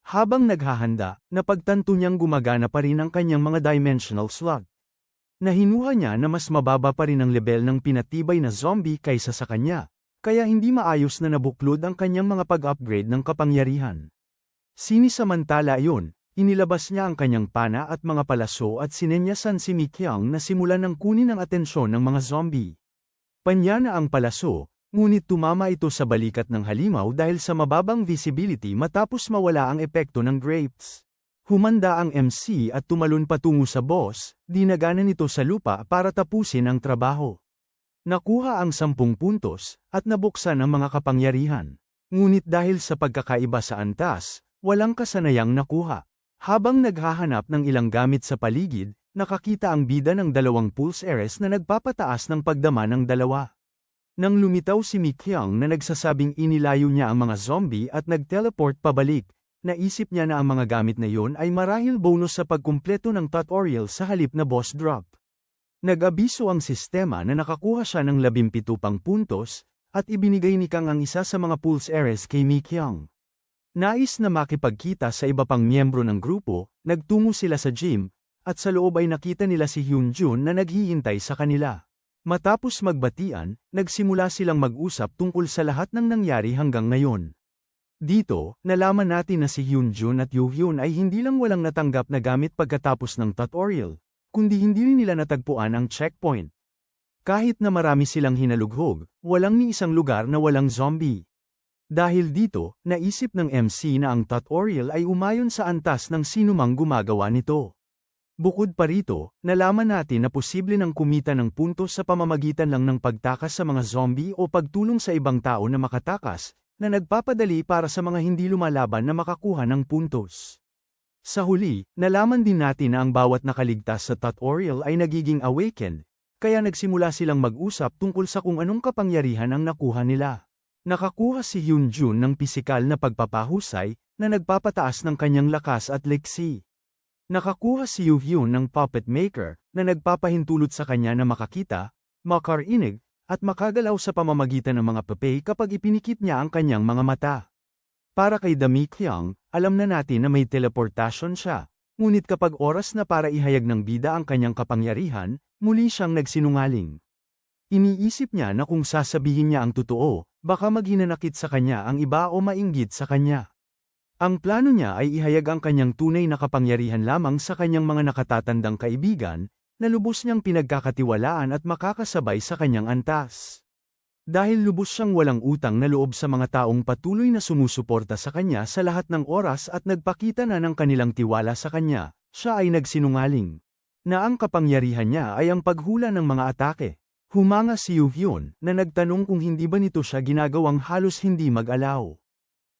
Habang naghahanda, napagtanto niyang gumagana pa rin ang kanyang mga dimensional slot. Nahinuha niya na mas mababa pa rin ang level ng pinatibay na zombie kaysa sa kanya, kaya hindi maayos na nabuklod ang kanyang mga pag-upgrade ng kapangyarihan. Sinisamantala iyon, inilabas niya ang kanyang pana at mga palaso at sinenyasan si Mikyang na simulan ng kunin ang atensyon ng mga zombie. Panya na ang palaso, ngunit tumama ito sa balikat ng halimaw dahil sa mababang visibility matapos mawala ang epekto ng grapes. Humanda ang MC at tumalon patungo sa boss, dinaganan ito sa lupa para tapusin ang trabaho. Nakuha ang 10 puntos, at nabuksan ang mga kapangyarihan. Ngunit dahil sa pagkakaiba sa antas, walang kasanayang nakuha. Habang naghahanap ng ilang gamit sa paligid, nakakita ang bida ng 2 pulse ares na nagpapataas ng pagdama ng dalawa. Nang lumitaw si Mikyang na nagsasabing inilayo niya ang mga zombie at nag-teleport pabalik, naisip niya na ang mga gamit na yon ay marahil bonus sa pagkumpleto ng tutorial sa halip na boss drop. Nag-abiso ang sistema na nakakuha siya ng 17 pang puntos, at ibinigay ni Kang ang isa sa mga pulse ares kay Mikyang. Nais na makipagkita sa iba pang miyembro ng grupo, nagtungo sila sa gym, at sa loob ay nakita nila si Hyunjun na naghihintay sa kanila. Matapos magbatian, nagsimula silang mag-usap tungkol sa lahat ng nangyari hanggang ngayon. Dito, nalaman natin na si Hyunjun at Yuhyun ay hindi lang walang natanggap na gamit pagkatapos ng tutorial, kundi hindi rin nila natagpuan ang checkpoint. Kahit na marami silang hinalughog, walang ni isang lugar na walang zombie. Dahil dito, naisip ng MC na ang tutorial ay umayon sa antas ng sinumang gumagawa nito. Bukod pa rito, nalaman natin na posible nang kumita ng puntos sa pamamagitan lang ng pagtakas sa mga zombie o pagtulong sa ibang tao na makatakas, na nagpapadali para sa mga hindi lumalaban na makakuha ng puntos. Sa huli, nalaman din natin na ang bawat nakaligtas sa tutorial ay nagiging awakened, kaya nagsimula silang mag-usap tungkol sa kung anong kapangyarihan ang nakuha nila. Nakakuha si Hyunjun ng pisikal na pagpapahusay, na nagpapataas ng kanyang lakas at liksi. Nakakuha si Yoo-hyun ng puppet maker, na nagpapahintulot sa kanya na makakita, makarinig, at makagalaw sa pamamagitan ng mga papel kapag ipinikit niya ang kanyang mga mata. Para kay Dami Kyung, alam na natin na may teleportation siya, ngunit kapag oras na para ihayag ng bida ang kanyang kapangyarihan, muli siyang nagsinungaling. Iniisip niya na kung sasabihin niya ang totoo, baka maghinanakit sa kanya ang iba o mainggit sa kanya. Ang plano niya ay ihayag ang kanyang tunay na kapangyarihan lamang sa kanyang mga nakatatandang kaibigan, na lubos niyang pinagkakatiwalaan at makakasabay sa kanyang antas. Dahil lubos siyang walang utang na loob sa mga taong patuloy na sumusuporta sa kanya sa lahat ng oras at nagpakita na ng kanilang tiwala sa kanya, siya ay nagsinungaling. Na ang kapangyarihan niya ay ang paghula ng mga atake. Humanga si Yoo-hyun, na nagtanong kung hindi ba nito siya ginagawang halos hindi mag-alaw.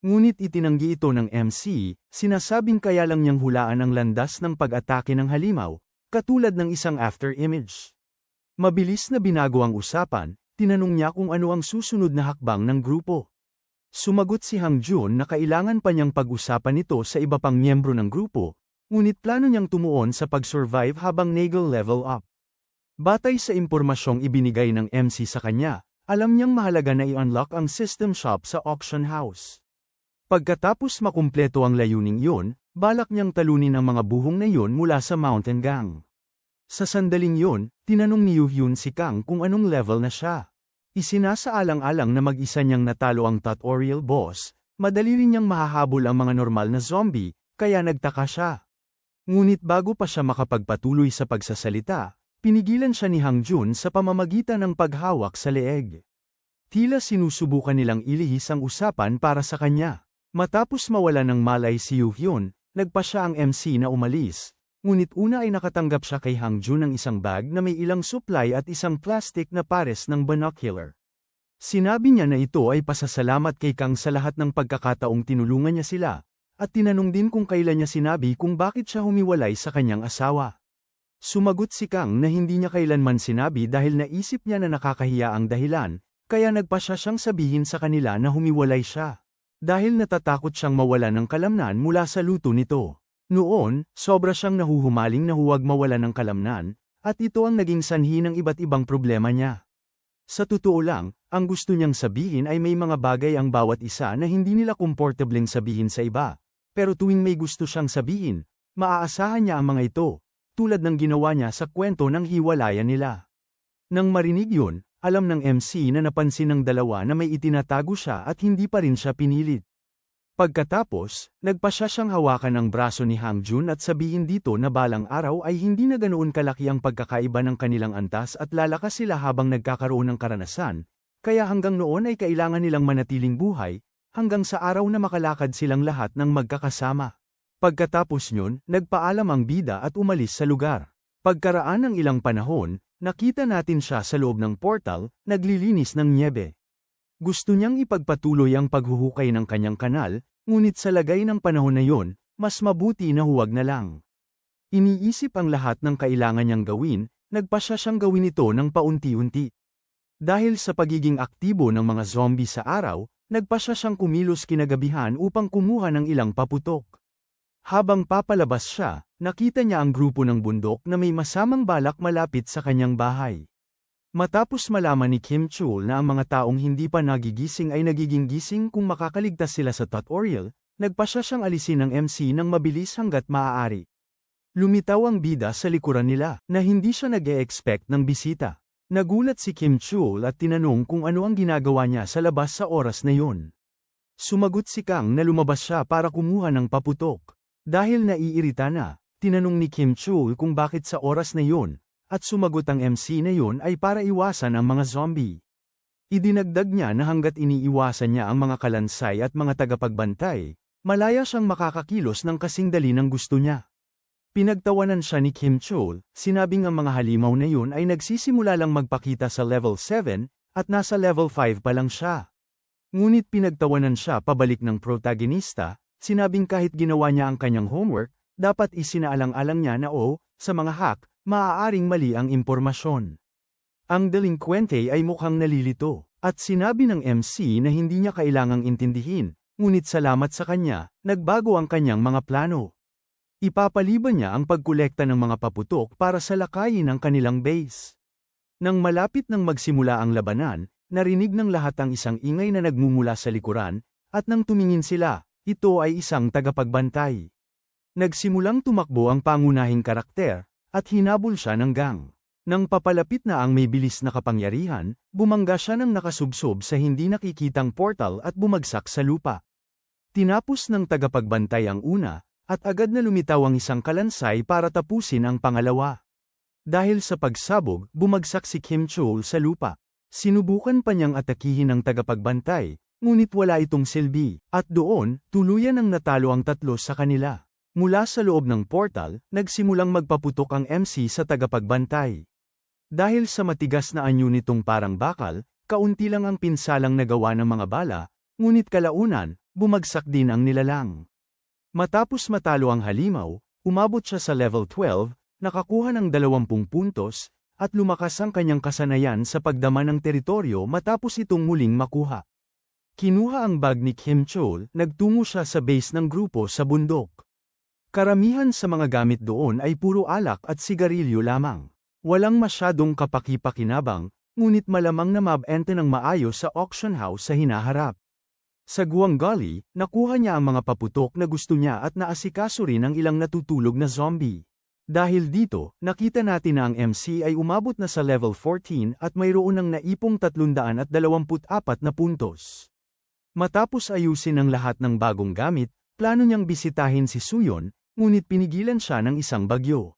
Ngunit itinanggi ito ng MC, sinasabing kaya lang niyang hulaan ang landas ng pag-atake ng halimaw, katulad ng isang after image. Mabilis na binago ang usapan, tinanong niya kung ano ang susunod na hakbang ng grupo. Sumagot si Hangjun na kailangan pa niyang pag-usapan ito sa iba pang miyembro ng grupo, ngunit plano niyang tumuon sa pag-survive habang Nagel level up. Batay sa impormasyong ibinigay ng MC sa kanya, alam niyang mahalaga na i-unlock ang system shop sa auction house. Pagkatapos makumpleto ang layuning iyon, balak niyang talunin ang mga buhong na iyon mula sa Mountain Gang. Sa sandaling iyon, tinanong ni Yoo-hyun si Kang kung anong level na siya. Isinasaalang-alang na mag-isa niyang natalo ang tutorial boss, madali rin niyang mahahabol ang mga normal na zombie, kaya nagtaka siya. Ngunit bago pa siya makapagpatuloy sa pagsasalita, pinigilan siya ni Hangjun sa pamamagitan ng paghawak sa leeg. Tila sinusubukan nilang ilihis ang usapan para sa kanya. Matapos mawala ng malay si Yoo-hyun, nagpa siya ang MC na umalis, ngunit una ay nakatanggap siya kay Hangjun ng isang bag na may ilang supply at isang plastic na pares ng binocular. Sinabi niya na ito ay pasasalamat kay Kang sa lahat ng pagkakataong tinulungan niya sila, at tinanong din kung kailan niya sinabi kung bakit siya humiwalay sa kanyang asawa. Sumagot si Kang na hindi niya kailanman sinabi dahil naisip niya na nakakahiya ang dahilan, kaya nagpa siya siyang sabihin sa kanila na humiwalay siya. Dahil natatakot siyang mawala ng kalamnan mula sa luto nito. Noon, sobra siyang nahuhumaling na huwag mawala ng kalamnan, at ito ang naging sanhi ng iba't ibang problema niya. Sa totoo lang, ang gusto niyang sabihin ay may mga bagay ang bawat isa na hindi nila komportableng sabihin sa iba, pero tuwing may gusto siyang sabihin, maaasahan niya ang mga ito, tulad ng ginawa niya sa kwento ng hiwalayan nila. Nang marinig yun, alam ng MC na napansin ng dalawa na may itinatago siya at hindi pa rin siya pinilit. Pagkatapos, nagpa siya siyang hawakan ang braso ni Hangjun at sabihin dito na balang araw ay hindi na ganoon kalaki ang pagkakaiba ng kanilang antas at lalakas sila habang nagkakaroon ng karanasan, kaya hanggang noon ay kailangan nilang manatiling buhay, hanggang sa araw na makalakad silang lahat ng magkakasama. Pagkatapos yun, nagpaalam ang bida at umalis sa lugar. Pagkaraan ng ilang panahon, nakita natin siya sa loob ng portal, naglilinis ng nyebe. Gusto niyang ipagpatuloy ang paghuhukay ng kanyang kanal, ngunit sa lagay ng panahon na yon, mas mabuti na huwag na lang. Iniisip ang lahat ng kailangan niyang gawin, nagpa siya siyang gawin ito ng paunti-unti. Dahil sa pagiging aktibo ng mga zombie sa araw, nagpa siya siyang kumilos kinagabihan upang kumuha ng ilang paputok. Habang papalabas siya, nakita niya ang grupo ng bundok na may masamang balak malapit sa kanyang bahay. Matapos malaman ni Kim Chul na ang mga taong hindi pa nagigising ay nagiging gising kung makakaligtas sila sa tutorial, nagpa siya siyang alisin ng MC ng mabilis hanggat maaari. Lumitaw ang bida sa likuran nila, na hindi siya nag-e-expect ng bisita. Nagulat si Kim Chul at tinanong kung ano ang ginagawa niya sa labas sa oras na yun. Sumagot si Kang na lumabas siya para kumuha ng paputok. Dahil naiirita na, tinanong ni Kim Chul kung bakit sa oras na yun, at sumagot ang MC na yun ay para iwasan ang mga zombie. Idinagdag niya na hanggat iniiwasan niya ang mga kalansay at mga tagapagbantay, malaya siyang makakakilos ng kasing dali ng gusto niya. Pinagtawanan siya ni Kim Chol, sinabing ang mga halimaw na yun ay nagsisimula lang magpakita sa level 7, at nasa level 5 pa lang siya. Ngunit pinagtawanan siya pabalik ng protagonista, sinabing kahit ginawa niya ang kanyang homework, dapat isinaalang-alang niya na sa mga hack, maaaring mali ang impormasyon. Ang delinkwente ay mukhang nalilito, at sinabi ng MC na hindi niya kailangang intindihin, ngunit salamat sa kanya, nagbago ang kanyang mga plano. Ipapaliban niya ang pagkolekta ng mga paputok para sa lakayin ng kanilang base. Nang malapit nang magsimula ang labanan, narinig ng lahat ang isang ingay na nagmumula sa likuran, at nang tumingin sila, ito ay isang tagapagbantay. Nagsimulang tumakbo ang pangunahing karakter, at hinabol siya ng gang. Nang papalapit na ang may bilis na kapangyarihan, bumangga siya ng nakasubsob sa hindi nakikitang portal at bumagsak sa lupa. Tinapos ng tagapagbantay ang una, at agad na lumitaw ang isang kalansay para tapusin ang pangalawa. Dahil sa pagsabog, bumagsak si Kim Chol sa lupa. Sinubukan pa niyang atakihin ang tagapagbantay, ngunit wala itong silbi, at doon, tuluyan ang natalo ang tatlo sa kanila. Mula sa loob ng portal, nagsimulang magpaputok ang MC sa tagapagbantay. Dahil sa matigas na anyo nitong parang bakal, kaunti lang ang pinsalang nagawa ng mga bala, ngunit kalaunan, bumagsak din ang nilalang. Matapos matalo ang halimaw, umabot siya sa level 12, nakakuha ng 20 puntos, at lumakas ang kanyang kasanayan sa pagdama ng teritoryo matapos itong muling makuha. Kinuha ang bag ni Kim Chol, nagtungo siya sa base ng grupo sa bundok. Karamihan sa mga gamit doon ay puro alak at sigarilyo lamang. Walang masyadong kapaki-pakinabang, ngunit malamang na mabenta ng maayos sa auction house sa hinaharap. Sa Guanggali, nakuha niya ang mga paputok na gusto niya at naasikaso rin ang ilang natutulog na zombie. Dahil dito, nakita natin na ang MC ay umabot na sa level 14 at mayroon ng naipong 324 na puntos. Matapos ayusin ang lahat ng bagong gamit, plano niyang bisitahin si Suyon, ngunit pinigilan siya ng isang bagyo.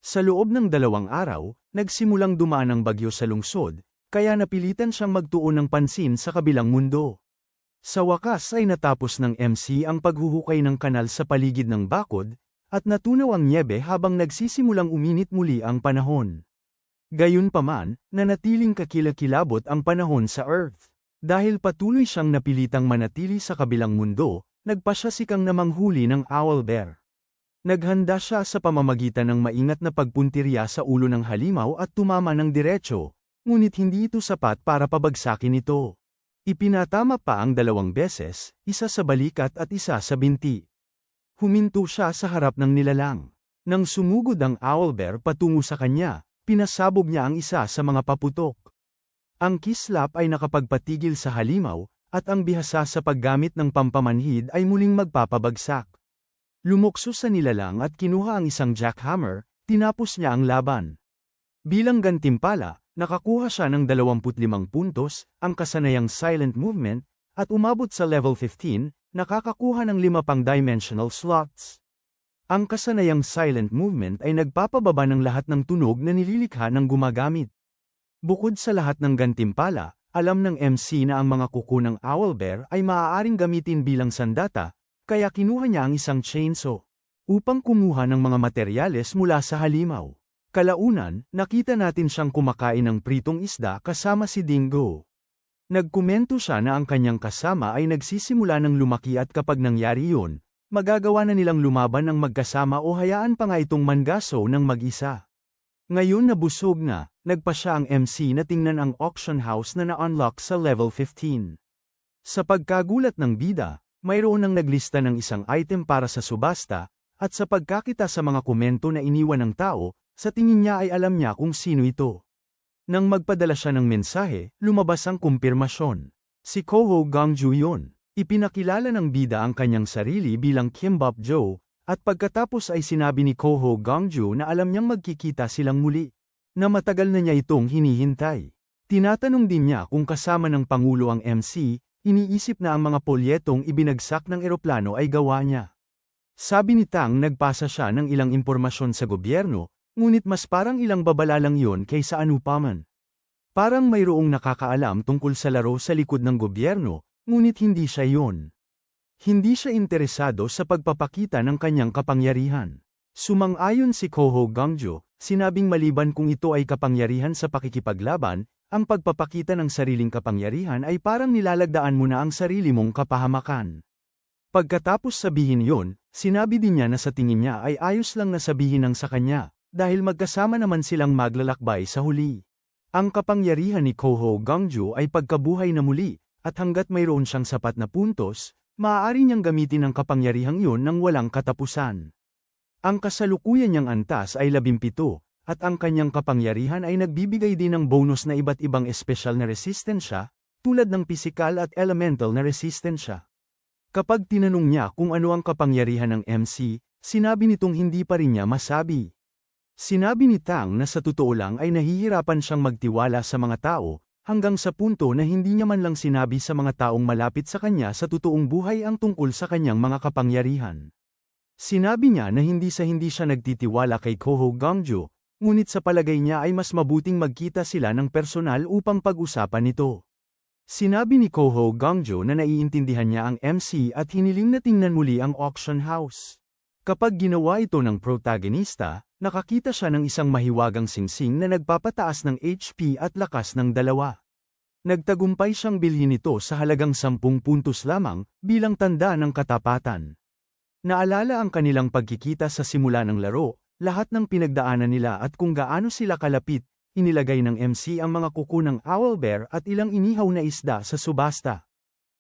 Sa loob ng 2 araw, nagsimulang dumaan ang bagyo sa lungsod, kaya napilitan siyang magtuon ng pansin sa kabilang mundo. Sa wakas ay natapos ng MC ang paghuhukay ng kanal sa paligid ng bakod, at natunaw ang nyebe habang nagsisimulang uminit muli ang panahon. Gayunpaman, nanatiling kakilakilabot ang panahon sa Earth. Dahil patuloy siyang napilitang manatili sa kabilang mundo, nagpasya si Kang na manghuli ng owlbear. Naghanda siya sa pamamagitan ng maingat na pagpuntirya sa ulo ng halimaw at tumama ng diretso, ngunit hindi ito sapat para pabagsakin ito. Ipinatama pa ang 2 beses, isa sa balikat at isa sa binti. Huminto siya sa harap ng nilalang. Nang sumugod ang owlbear patungo sa kanya, pinasabog niya ang isa sa mga paputok. Ang kislap ay nakapagpatigil sa halimaw, at ang bihasa sa paggamit ng pampamanhid ay muling magpapabagsak. Lumukso sa nilalang at kinuha ang isang jackhammer, tinapos niya ang laban. Bilang gantimpala, nakakuha siya ng 25 puntos, ang kasanayang silent movement, at umabot sa level 15, nakakakuha ng 5 pang dimensional slots. Ang kasanayang silent movement ay nagpapababa ng lahat ng tunog na nililikha ng gumagamit. Bukod sa lahat ng gantimpala, alam ng MC na ang mga kuko ng owlbear ay maaaring gamitin bilang sandata, kaya kinuha niya ang isang chainsaw upang kumuha ng mga materyales mula sa halimaw. Kalaunan, nakita natin siyang kumakain ng pritong isda kasama si Dingo. Nagkomento siya na ang kanyang kasama ay nagsisimula ng lumaki at kapag nangyari yun, magagawa na nilang lumaban ng magkasama o hayaan pa nga itong mangaso ng mag-isa. Ngayon na busog na, nagpa siya ang MC na tingnan ang auction house na na-unlock sa level 15. Sa pagkagulat ng bida, mayroon nang naglista ng isang item para sa subasta, at sa pagkakita sa mga komento na iniwan ng tao, sa tingin niya ay alam niya kung sino ito. Nang magpadala siya ng mensahe, lumabas ang kumpirmasyon. Si Koho Gangju yun. Ipinakilala ng bida ang kanyang sarili bilang Kimbap Joe, at pagkatapos ay sinabi ni Koho Gangju na alam niyang magkikita silang muli. Na matagal na niya itong hinihintay. Tinatanong din niya kung kasama ng Pangulo ang MC, iniisip na ang mga polyetong ibinagsak ng eroplano ay gawa niya. Sabi ni Tang nagpasa siya ng ilang impormasyon sa gobyerno, ngunit mas parang ilang babala lang yon kaysa anupaman. Parang mayroong nakakaalam tungkol sa laro sa likod ng gobyerno, ngunit hindi siya yon. Hindi siya interesado sa pagpapakita ng kanyang kapangyarihan. Sumang-ayon si Koho Gangjo, sinabing maliban kung ito ay kapangyarihan sa pakikipaglaban, ang pagpapakita ng sariling kapangyarihan ay parang nilalagdaan mo na ang sarili mong kapahamakan. Pagkatapos sabihin yon, sinabi din niya na sa tingin niya ay ayos lang na sabihin ng sa kanya, dahil magkasama naman silang maglalakbay sa huli. Ang kapangyarihan ni Koho Gangjo ay pagkabuhay na muli, at hanggat mayroon siyang sapat na puntos, maaari niyang gamitin ang kapangyarihang iyon ng walang katapusan. Ang kasalukuyan niyang antas ay 17, at ang kanyang kapangyarihan ay nagbibigay din ng bonus na iba't ibang espesyal na resistensya, tulad ng pisikal at elemental na resistensya. Kapag tinanong niya kung ano ang kapangyarihan ng MC, sinabi nitong hindi pa rin niya masabi. Sinabi ni Tang na sa totoo lang ay nahihirapan siyang magtiwala sa mga tao, hanggang sa punto na hindi niya man lang sinabi sa mga taong malapit sa kanya sa totoong buhay ang tungkol sa kanyang mga kapangyarihan. Sinabi niya na hindi siya nagtitiwala kay Koho Gangjo, ngunit sa palagay niya ay mas mabuting magkita sila ng personal upang pag-usapan ito. Sinabi ni Koho Gangjo na naiintindihan niya ang MC at hiniling na tingnan muli ang auction house. Kapag ginawa ito ng protagonista, nakakita siya ng isang mahiwagang singsing na nagpapataas ng HP at lakas ng dalawa. Nagtagumpay siyang bilhin ito sa halagang 10 puntos lamang, bilang tanda ng katapatan. Naalala ang kanilang pagkikita sa simula ng laro, lahat ng pinagdaanan nila at kung gaano sila kalapit, inilagay ng MC ang mga kuko ng owlbear at ilang inihaw na isda sa subasta.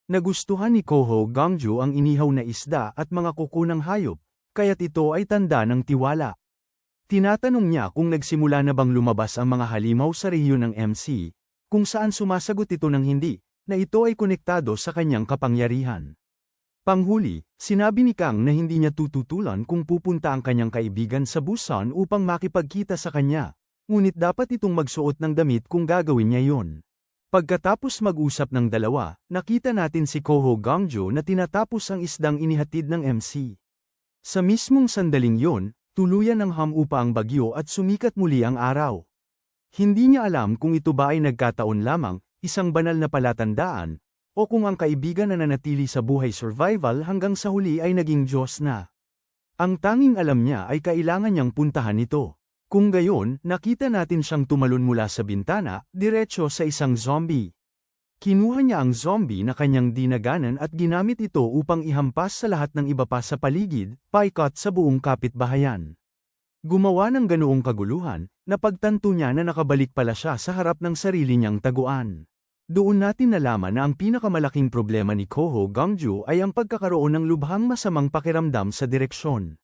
Nagustuhan ni Koho Gangjo ang inihaw na isda at mga kuko ng hayop, kaya't ito ay tanda ng tiwala. Tinatanong niya kung nagsimula na bang lumabas ang mga halimaw sa rehiyon ng MC, kung saan sumasagot ito ng hindi, na ito ay konektado sa kanyang kapangyarihan. Panghuli, sinabi ni Kang na hindi niya tututulan kung pupunta ang kanyang kaibigan sa Busan upang makipagkita sa kanya, ngunit dapat itong magsuot ng damit kung gagawin niya yon. Pagkatapos mag-usap ng dalawa, nakita natin si Koho Gangjo na tinatapos ang isdang inihatid ng MC. Sa mismong sandaling yon, tuluyan ng hamupa ang bagyo at sumikat muli ang araw. Hindi niya alam kung ito ba ay nagkataon lamang, isang banal na palatandaan, o kung ang kaibigan na nanatili sa buhay survival hanggang sa huli ay naging Diyos na. Ang tanging alam niya ay kailangan niyang puntahan ito. Kung gayon, nakita natin siyang tumalon mula sa bintana, diretso sa isang zombie. Kinuha niya ang zombie na kanyang dinaganan at ginamit ito upang ihampas sa lahat ng iba pa sa paligid, paikot sa buong kapitbahayan. Gumawa ng ganoong kaguluhan, napagtanto niya na nakabalik pala siya sa harap ng sarili niyang taguan. Doon natin nalaman na ang pinakamalaking problema ni Koho Gangjo ay ang pagkakaroon ng lubhang masamang pakiramdam sa direksyon.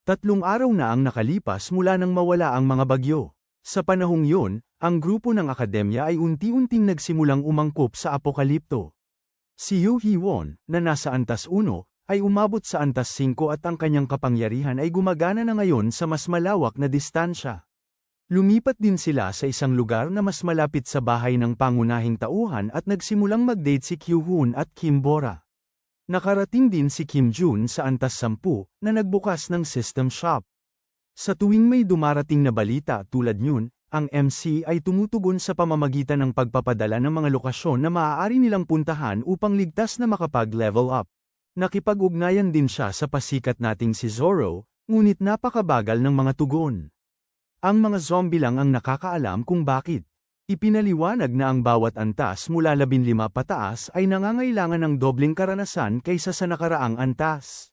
3 araw na ang nakalipas mula nang mawala ang mga bagyo. Sa panahong yun, ang grupo ng akademya ay unti-unting nagsimulang umangkop sa apokalipto. Si Yu Hee-won, na nasa antas 1, ay umabot sa antas 5 at ang kanyang kapangyarihan ay gumagana na ngayon sa mas malawak na distansya. Lumipat din sila sa isang lugar na mas malapit sa bahay ng pangunahing tauhan at nagsimulang mag-date si Kyu-hoon at Kim Bora. Nakarating din si Kim Jun sa antas 10 na nagbukas ng system shop. Sa tuwing may dumarating na balita tulad yun, ang MC ay tumutugon sa pamamagitan ng pagpapadala ng mga lokasyon na maaari nilang puntahan upang ligtas na makapag-level up. Nakipag-ugnayan din siya sa pasikat nating si Zoro, ngunit napakabagal ng mga tugon. Ang mga zombie lang ang nakakaalam kung bakit. Ipinaliwanag na ang bawat antas mula 15 pataas ay nangangailangan ng dobleng karanasan kaysa sa nakaraang antas.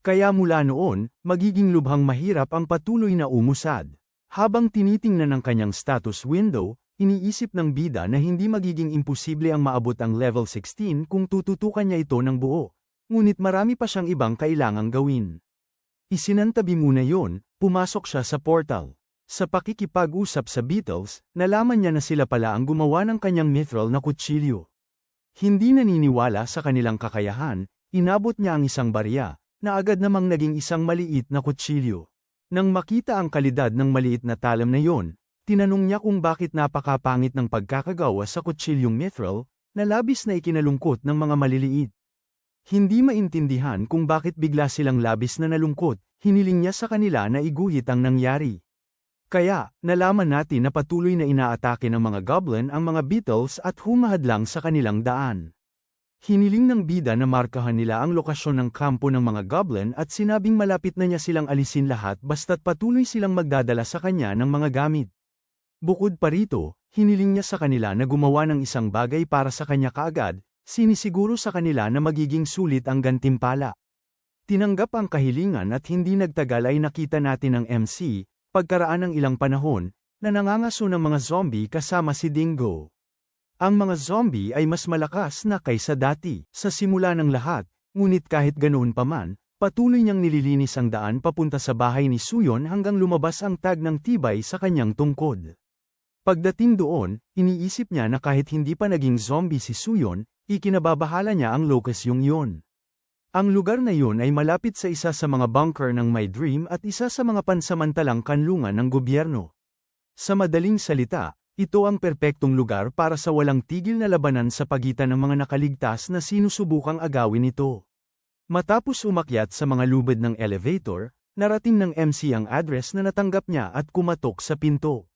Kaya mula noon, magiging lubhang mahirap ang patuloy na umusad. Habang tinitingnan ng kanyang status window, iniisip ng bida na hindi magiging imposible ang maabot ang level 16 kung tututukan niya ito ng buo. Ngunit marami pa siyang ibang kailangang gawin. Isinantabi muna yon, pumasok siya sa portal. Sa pakikipag-usap sa Beatles, nalaman niya na sila pala ang gumawa ng kanyang mithril na kutsilyo. Hindi naniniwala sa kanilang kakayahan, inabot niya ang isang barya, na agad namang naging isang maliit na kutsilyo. Nang makita ang kalidad ng maliit na talam na yon, tinanong niya kung bakit napakapangit ng pagkakagawa sa kutsilyong mithril, na labis na ikinalungkot ng mga maliliit. Hindi maintindihan kung bakit bigla silang labis na nalungkot, hiniling niya sa kanila na iguhit ang nangyari. Kaya, nalaman natin na patuloy na inaatake ng mga goblin ang mga beetles at humahadlang sa kanilang daan. Hiniling ng bida na markahan nila ang lokasyon ng kampo ng mga goblin at sinabing malapit na niya silang alisin lahat basta't patuloy silang magdadala sa kanya ng mga gamit. Bukod pa rito, hiniling niya sa kanila na gumawa ng isang bagay para sa kanya kaagad, sinisiguro sa kanila na magiging sulit ang gantimpala. Tinanggap ang kahilingan at hindi nagtagal ay nakita natin ang MC, pagkaraan ng ilang panahon, na nangangaso ng mga zombie kasama si Dingo. Ang mga zombie ay mas malakas na kaysa dati. Sa simula ng lahat, ngunit kahit ganoon pa man, patuloy niyang nililinis ang daan papunta sa bahay ni Suyon hanggang lumabas ang tag ng tibay sa kanyang tungkod. Pagdating doon, iniisip niya na kahit hindi pa naging zombie si Suyon, ikinababahala niya ang locus yun. Ang lugar na yun ay malapit sa isa sa mga bunker ng My Dream at isa sa mga pansamantalang kanlungan ng gobyerno. Sa madaling salita, ito ang perpektong lugar para sa walang tigil na labanan sa pagitan ng mga nakaligtas na sinusubukang agawin ito. Matapos umakyat sa mga lubid ng elevator, narating ng MC ang address na natanggap niya at kumatok sa pinto.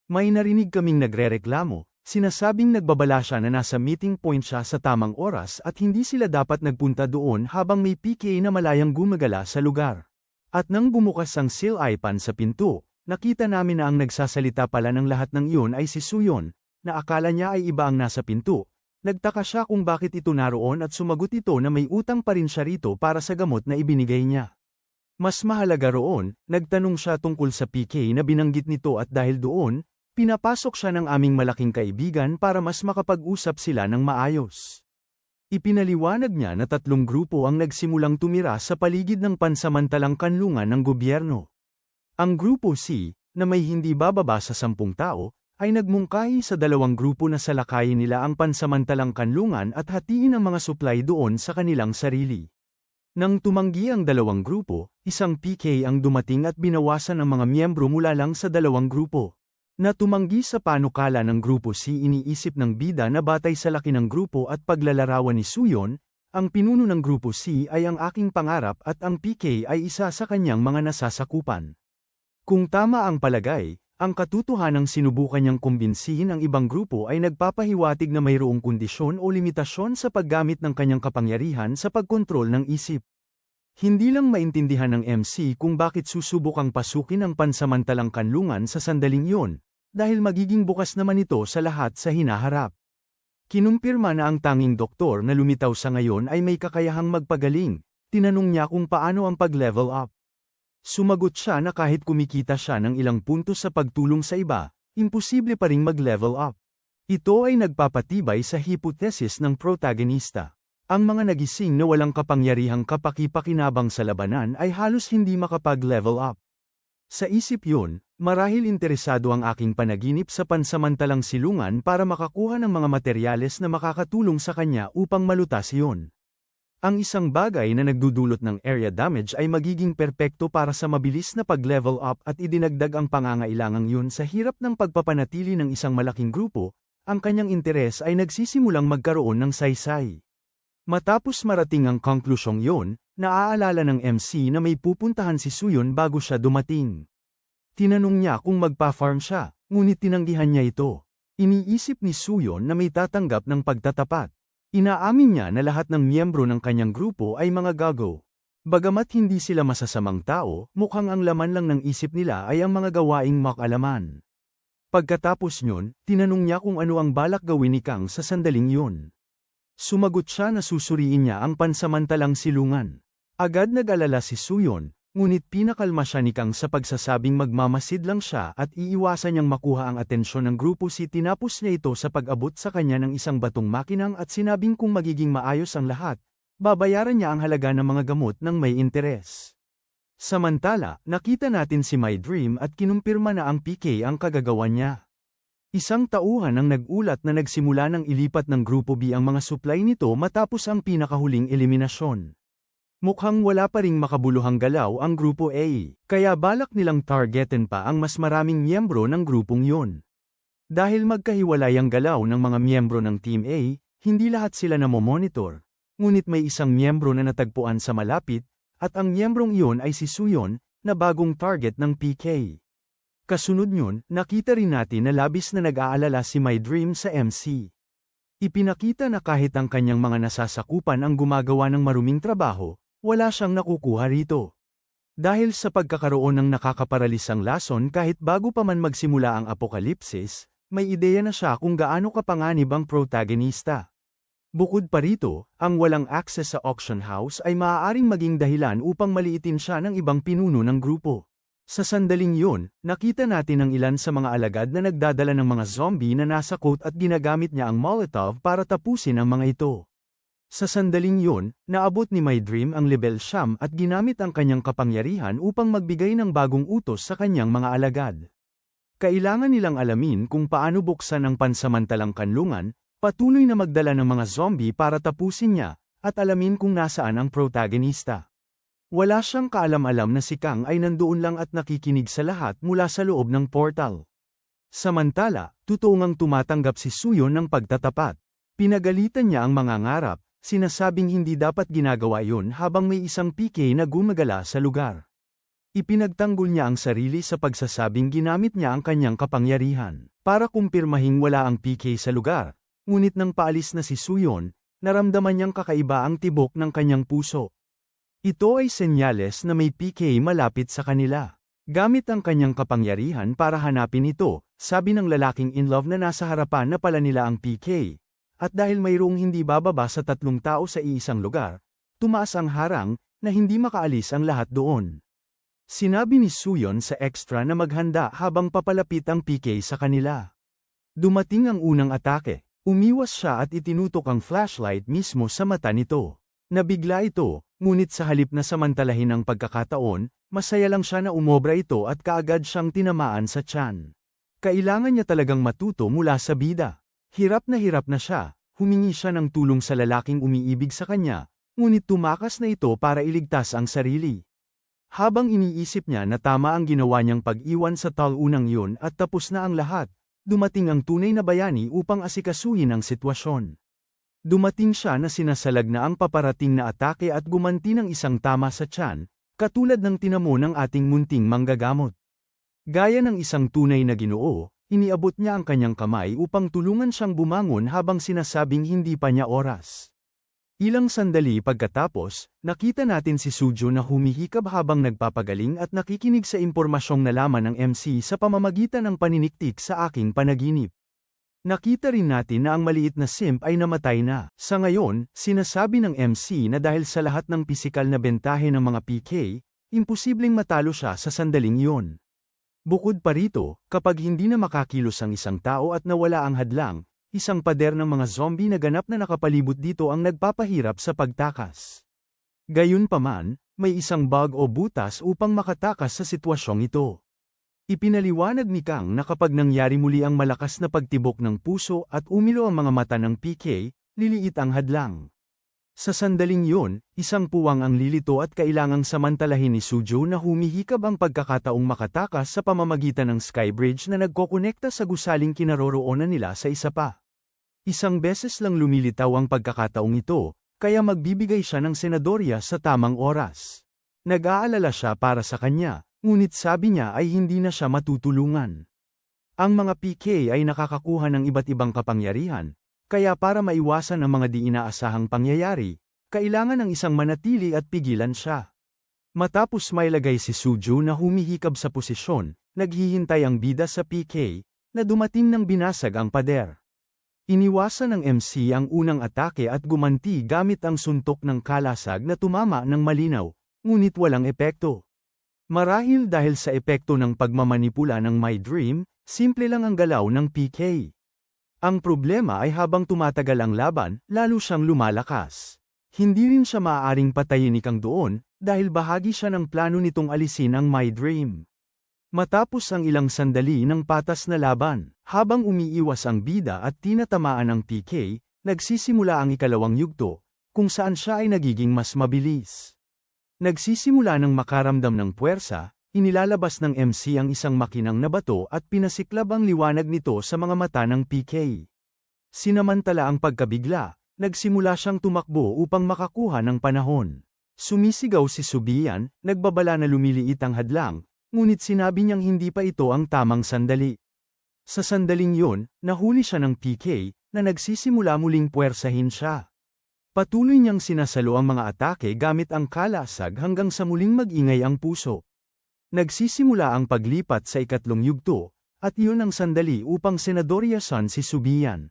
May narinig kaming nagrereklamo. Sinasabing nagbabala siya na nasa meeting point siya sa tamang oras at hindi sila dapat nagpunta doon habang may PK na malayang gumagala sa lugar. At nang bumukas ang seal ipan sa pinto, nakita namin na ang nagsasalita pala ng lahat ng iyon ay si Suyon, na akala niya ay iba ang nasa pinto. Nagtaka siya kung bakit ito naroon at sumagot ito na may utang pa rin siya rito para sa gamot na ibinigay niya. Mas mahalaga roon, nagtanong siya tungkol sa PK na binanggit nito at dahil doon, pinapasok siya ng aming malaking kaibigan para mas makapag-usap sila ng maayos. Ipinaliwanag niya na 3 grupo ang nagsimulang tumira sa paligid ng pansamantalang kanlungan ng gobyerno. Ang Grupo C, na may hindi bababa sa 10 tao, ay nagmungkahi sa 2 grupo na salakayin nila ang pansamantalang kanlungan at hatiin ang mga supply doon sa kanilang sarili. Nang tumanggi ang 2 grupo, isang PK ang dumating at binawasan ang mga miyembro mula lang sa 2 grupo. Na tumanggi sa panukala ng Grupo C, iniisip ng bida na batay sa laki ng grupo at paglalarawan ni Suyon, ang pinuno ng Grupo C ay ang aking pangarap at ang PK ay isa sa kanyang mga nasasakupan. Kung tama ang palagay, ang katotohanang sinubukan niyang kumbinsihin ang ibang grupo ay nagpapahiwatig na mayroong kondisyon o limitasyon sa paggamit ng kanyang kapangyarihan sa pagkontrol ng isip. Hindi lang maintindihan ng MC kung bakit susubukang pasukin ang pansamantalang kanlungan sa sandaling iyon, dahil magiging bukas naman ito sa lahat sa hinaharap. Kinumpirma na ang tanging doktor na lumitaw sa ngayon ay may kakayahang magpagaling. Tinanong niya kung paano ang pag-level up. Sumagot siya na kahit kumikita siya ng ilang puntos sa pagtulong sa iba, imposible pa ring mag-level up. Ito ay nagpapatibay sa hipotesis ng protagonista. Ang mga nagising na walang kapangyarihang kapaki-pakinabang sa labanan ay halos hindi makapag-level up. Sa isip yun, marahil interesado ang aking panaginip sa pansamantalang silungan para makakuha ng mga materyales na makakatulong sa kanya upang malutas yun. Ang isang bagay na nagdudulot ng area damage ay magiging perpekto para sa mabilis na pag-level up at idinagdag ang pangangailangang yun sa hirap ng pagpapanatili ng isang malaking grupo, ang kanyang interes ay nagsisimulang magkaroon ng saysay. Matapos marating ang konklusyong yun, naaalala ng MC na may pupuntahan si Suyon bago siya dumating. Tinanong niya kung magpa-farm siya, ngunit tinanggihan niya ito. Iniisip ni Suyon na may tatanggap ng pagtatapat. Inaamin niya na lahat ng miyembro ng kanyang grupo ay mga gago. Bagamat hindi sila masasamang tao, mukhang ang laman lang ng isip nila ay ang mga gawaing makalaman. Pagkatapos niyon, tinanong niya kung ano ang balak gawin ni Kang sa sandaling yun. Sumagot siya na susuriin niya ang pansamantalang silungan. Agad nag-alala si Suyon, ngunit pinakalma siya ni Kang sa pagsasabing magmamasid lang siya at iiwasan niyang makuha ang atensyon ng Grupo C. Tinapos niya ito sa pag-abot sa kanya ng isang batong makinang at sinabing kung magiging maayos ang lahat, babayaran niya ang halaga ng mga gamot ng may interes. Samantala, nakita natin si My Dream at kinumpirma na ang PK ang kagagawan niya. Isang tauhan ang nag-ulat na nagsimula ng ilipat ng Grupo B ang mga supply nito matapos ang pinakahuling eliminasyon. Mukhang wala pa ring makabuluhang galaw ang Grupo A, kaya balak nilang targetin pa ang mas maraming miyembro ng grupong yun. Dahil magkahiwalay ang galaw ng mga miyembro ng Team A, hindi lahat sila namomonitor, ngunit may isang miyembro na natagpuan sa malapit, at ang miyembrong iyon ay si Suyon, na bagong target ng PK. Kasunod yun, nakita rin natin na labis na nag-aalala si My Dream sa MC. Ipinakita na kahit ang kanyang mga nasasakupan ang gumagawa ng maruming trabaho, wala siyang nakukuha rito. Dahil sa pagkakaroon ng nakakaparalisang lason kahit bago pa man magsimula ang apokalipsis, may ideya na siya kung gaano kapanganib ang protagonista. Bukod pa rito, ang walang access sa auction house ay maaaring maging dahilan upang maliitin siya ng ibang pinuno ng grupo. Sa sandaling yun, nakita natin ang ilan sa mga alagad na nagdadala ng mga zombie na nasa coat at ginagamit niya ang Molotov para tapusin ang mga ito. Sa sandaling yun, naabot ni My Dream ang level 9 at ginamit ang kanyang kapangyarihan upang magbigay ng bagong utos sa kanyang mga alagad. Kailangan nilang alamin kung paano buksan ang pansamantalang kanlungan, patuloy na magdala ng mga zombie para tapusin niya, at alamin kung nasaan ang protagonista. Wala siyang kaalam-alam na si Kang ay nandoon lang at nakikinig sa lahat mula sa loob ng portal. Samantala, totoong tumatanggap si Suyon ng pagtatapat. Pinagalitan niya ang mga ngarap, sinasabing hindi dapat ginagawa yun habang may isang PK na gumagala sa lugar. Ipinagtanggol niya ang sarili sa pagsasabing ginamit niya ang kanyang kapangyarihan para kumpirmahing wala ang PK sa lugar, ngunit nang paalis na si Suyon, naramdaman niyang kakaiba ang tibok ng kanyang puso. Ito ay senyales na may PK malapit sa kanila. Gamit ang kanyang kapangyarihan para hanapin ito, sabi ng lalaking in love na nasa harapan na pala nila ang PK. At dahil mayroong hindi bababa sa 3 tao sa iisang lugar, tumaas ang harang na hindi makaalis ang lahat doon. Sinabi ni Suyon sa extra na maghanda habang papalapit ang PK sa kanila. Dumating ang unang atake, umiwas siya at itinutok ang flashlight mismo sa mata nito. Nabigla ito, ngunit sa halip na samantalahin ang pagkakataon, masaya lang siya na umobra ito at kaagad siyang tinamaan sa tiyan. Kailangan niya talagang matuto mula sa bida. Hirap na siya, humingi siya ng tulong sa lalaking umiibig sa kanya, ngunit tumakas na ito para iligtas ang sarili. Habang iniisip niya na tama ang ginawa niyang pag-iwan sa talunang yun at tapos na ang lahat, dumating ang tunay na bayani upang asikasuhin ang sitwasyon. Dumating siya na sinasalag na ang paparating na atake at gumanti ng isang tama sa tiyan, katulad ng tinamo ng ating munting manggagamot. Gaya ng isang tunay na Ginoo, iniabot niya ang kanyang kamay upang tulungan siyang bumangon habang sinasabing hindi pa niya oras. Ilang sandali pagkatapos, nakita natin si Sujo na humihikab habang nagpapagaling at nakikinig sa impormasyong nalaman ng MC sa pamamagitan ng paniniktik sa aking panaginip. Nakita rin natin na ang maliit na simp ay namatay na. Sa ngayon, sinasabi ng MC na dahil sa lahat ng pisikal na bentahe ng mga PK, imposibleng matalo siya sa sandaling iyon. Bukod pa rito, kapag hindi na makakilos ang isang tao at nawala ang hadlang, isang pader ng mga zombie na ganap na nakapalibot dito ang nagpapahirap sa pagtakas. Gayunpaman, may isang bug o butas upang makatakas sa sitwasyong ito. Ipinaliwanag ni Kang na kapag nangyari muli ang malakas na pagtibok ng puso at umilo ang mga mata ng PK, liliit ang hadlang. Sa sandaling yun, isang puwang ang lilito at kailangang samantalahin ni Sujo na humihikab ang pagkakataong makatakas sa pamamagitan ng skybridge na nagkokonekta sa gusaling kinaroroonan nila sa isa pa. Isang beses lang lumilitaw ang pagkakataong ito, kaya magbibigay siya ng senadorya sa tamang oras. Nag-aalala siya para sa kanya, ngunit sabi niya ay hindi na siya matutulungan. Ang mga PK ay nakakakuha ng iba't ibang kapangyarihan, kaya para maiwasan ang mga di inaasahang pangyayari, kailangan ng isang manatili at pigilan siya. Matapos mailagay si Sujo na humihikab sa posisyon, naghihintay ang bida sa PK, na dumating nang binasag ang pader. Iniwasan ng MC ang unang atake at gumanti gamit ang suntok ng kalasag na tumama ng malinaw, ngunit walang epekto. Marahil dahil sa epekto ng pagmamanipula ng My Dream, simple lang ang galaw ng PK. Ang problema ay habang tumatagal ang laban, lalo siyang lumalakas. Hindi rin siya maaaring patayin ni Kang doon, dahil bahagi siya ng plano nitong alisin ang My Dream. Matapos ang ilang sandali ng patas na laban, habang umiiwas ang bida at tinatamaan ang PK, nagsisimula ang ikalawang yugto, kung saan siya ay nagiging mas mabilis. Nagsisimula ng makaramdam ng puwersa, inilalabas ng MC ang isang makinang na bato at pinasiklab ang liwanag nito sa mga mata ng PK. Sinamantala ang pagkabigla, nagsimula siyang tumakbo upang makakuha ng panahon. Sumisigaw si Subian, nagbabala na lumiliit ang hadlang, ngunit sinabi niyang hindi pa ito ang tamang sandali. Sa sandaling yun, nahuli siya ng PK, na nagsisimula muling puwersahin siya. Patuloy niyang sinasalo ang mga atake gamit ang kalasag hanggang sa muling mag-ingay ang puso. Nagsisimula ang paglipat sa ikatlong yugto, at iyon ang sandali upang senadoryasan si Subian.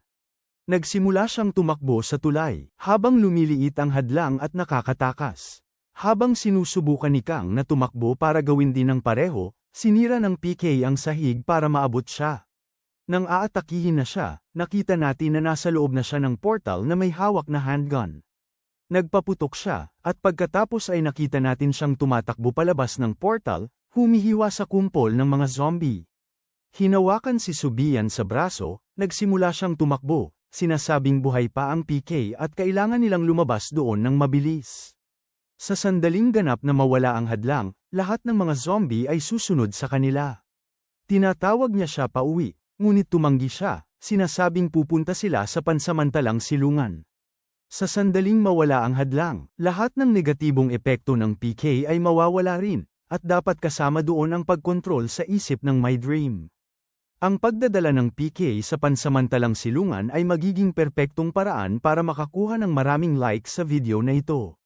Nagsimula siyang tumakbo sa tulay, habang lumiliit ang hadlang at nakakatakas. Habang sinusubukan ni Kang na tumakbo para gawin din ng pareho, sinira ng PK ang sahig para maabot siya. Nang aatakihin na siya, nakita natin na nasa loob na siya ng portal na may hawak na handgun. Nagpaputok siya, at pagkatapos ay nakita natin siyang tumatakbo palabas ng portal, humihiwa sa kumpol ng mga zombie. Hinawakan si Subian sa braso, nagsimula siyang tumakbo, sinasabing buhay pa ang PK at kailangan nilang lumabas doon ng mabilis. Sa sandaling ganap na mawala ang hadlang, lahat ng mga zombie ay susunod sa kanila. Tinatawag niya siya pauwi, ngunit tumanggi siya, sinasabing pupunta sila sa pansamantalang silungan. Sa sandaling mawala ang hadlang, lahat ng negatibong epekto ng PK ay mawawala rin, at dapat kasama doon ang pagkontrol sa isip ng My Dream. Ang pagdadala ng PK sa pansamantalang silungan ay magiging perpektong paraan para makakuha ng maraming likes sa video na ito.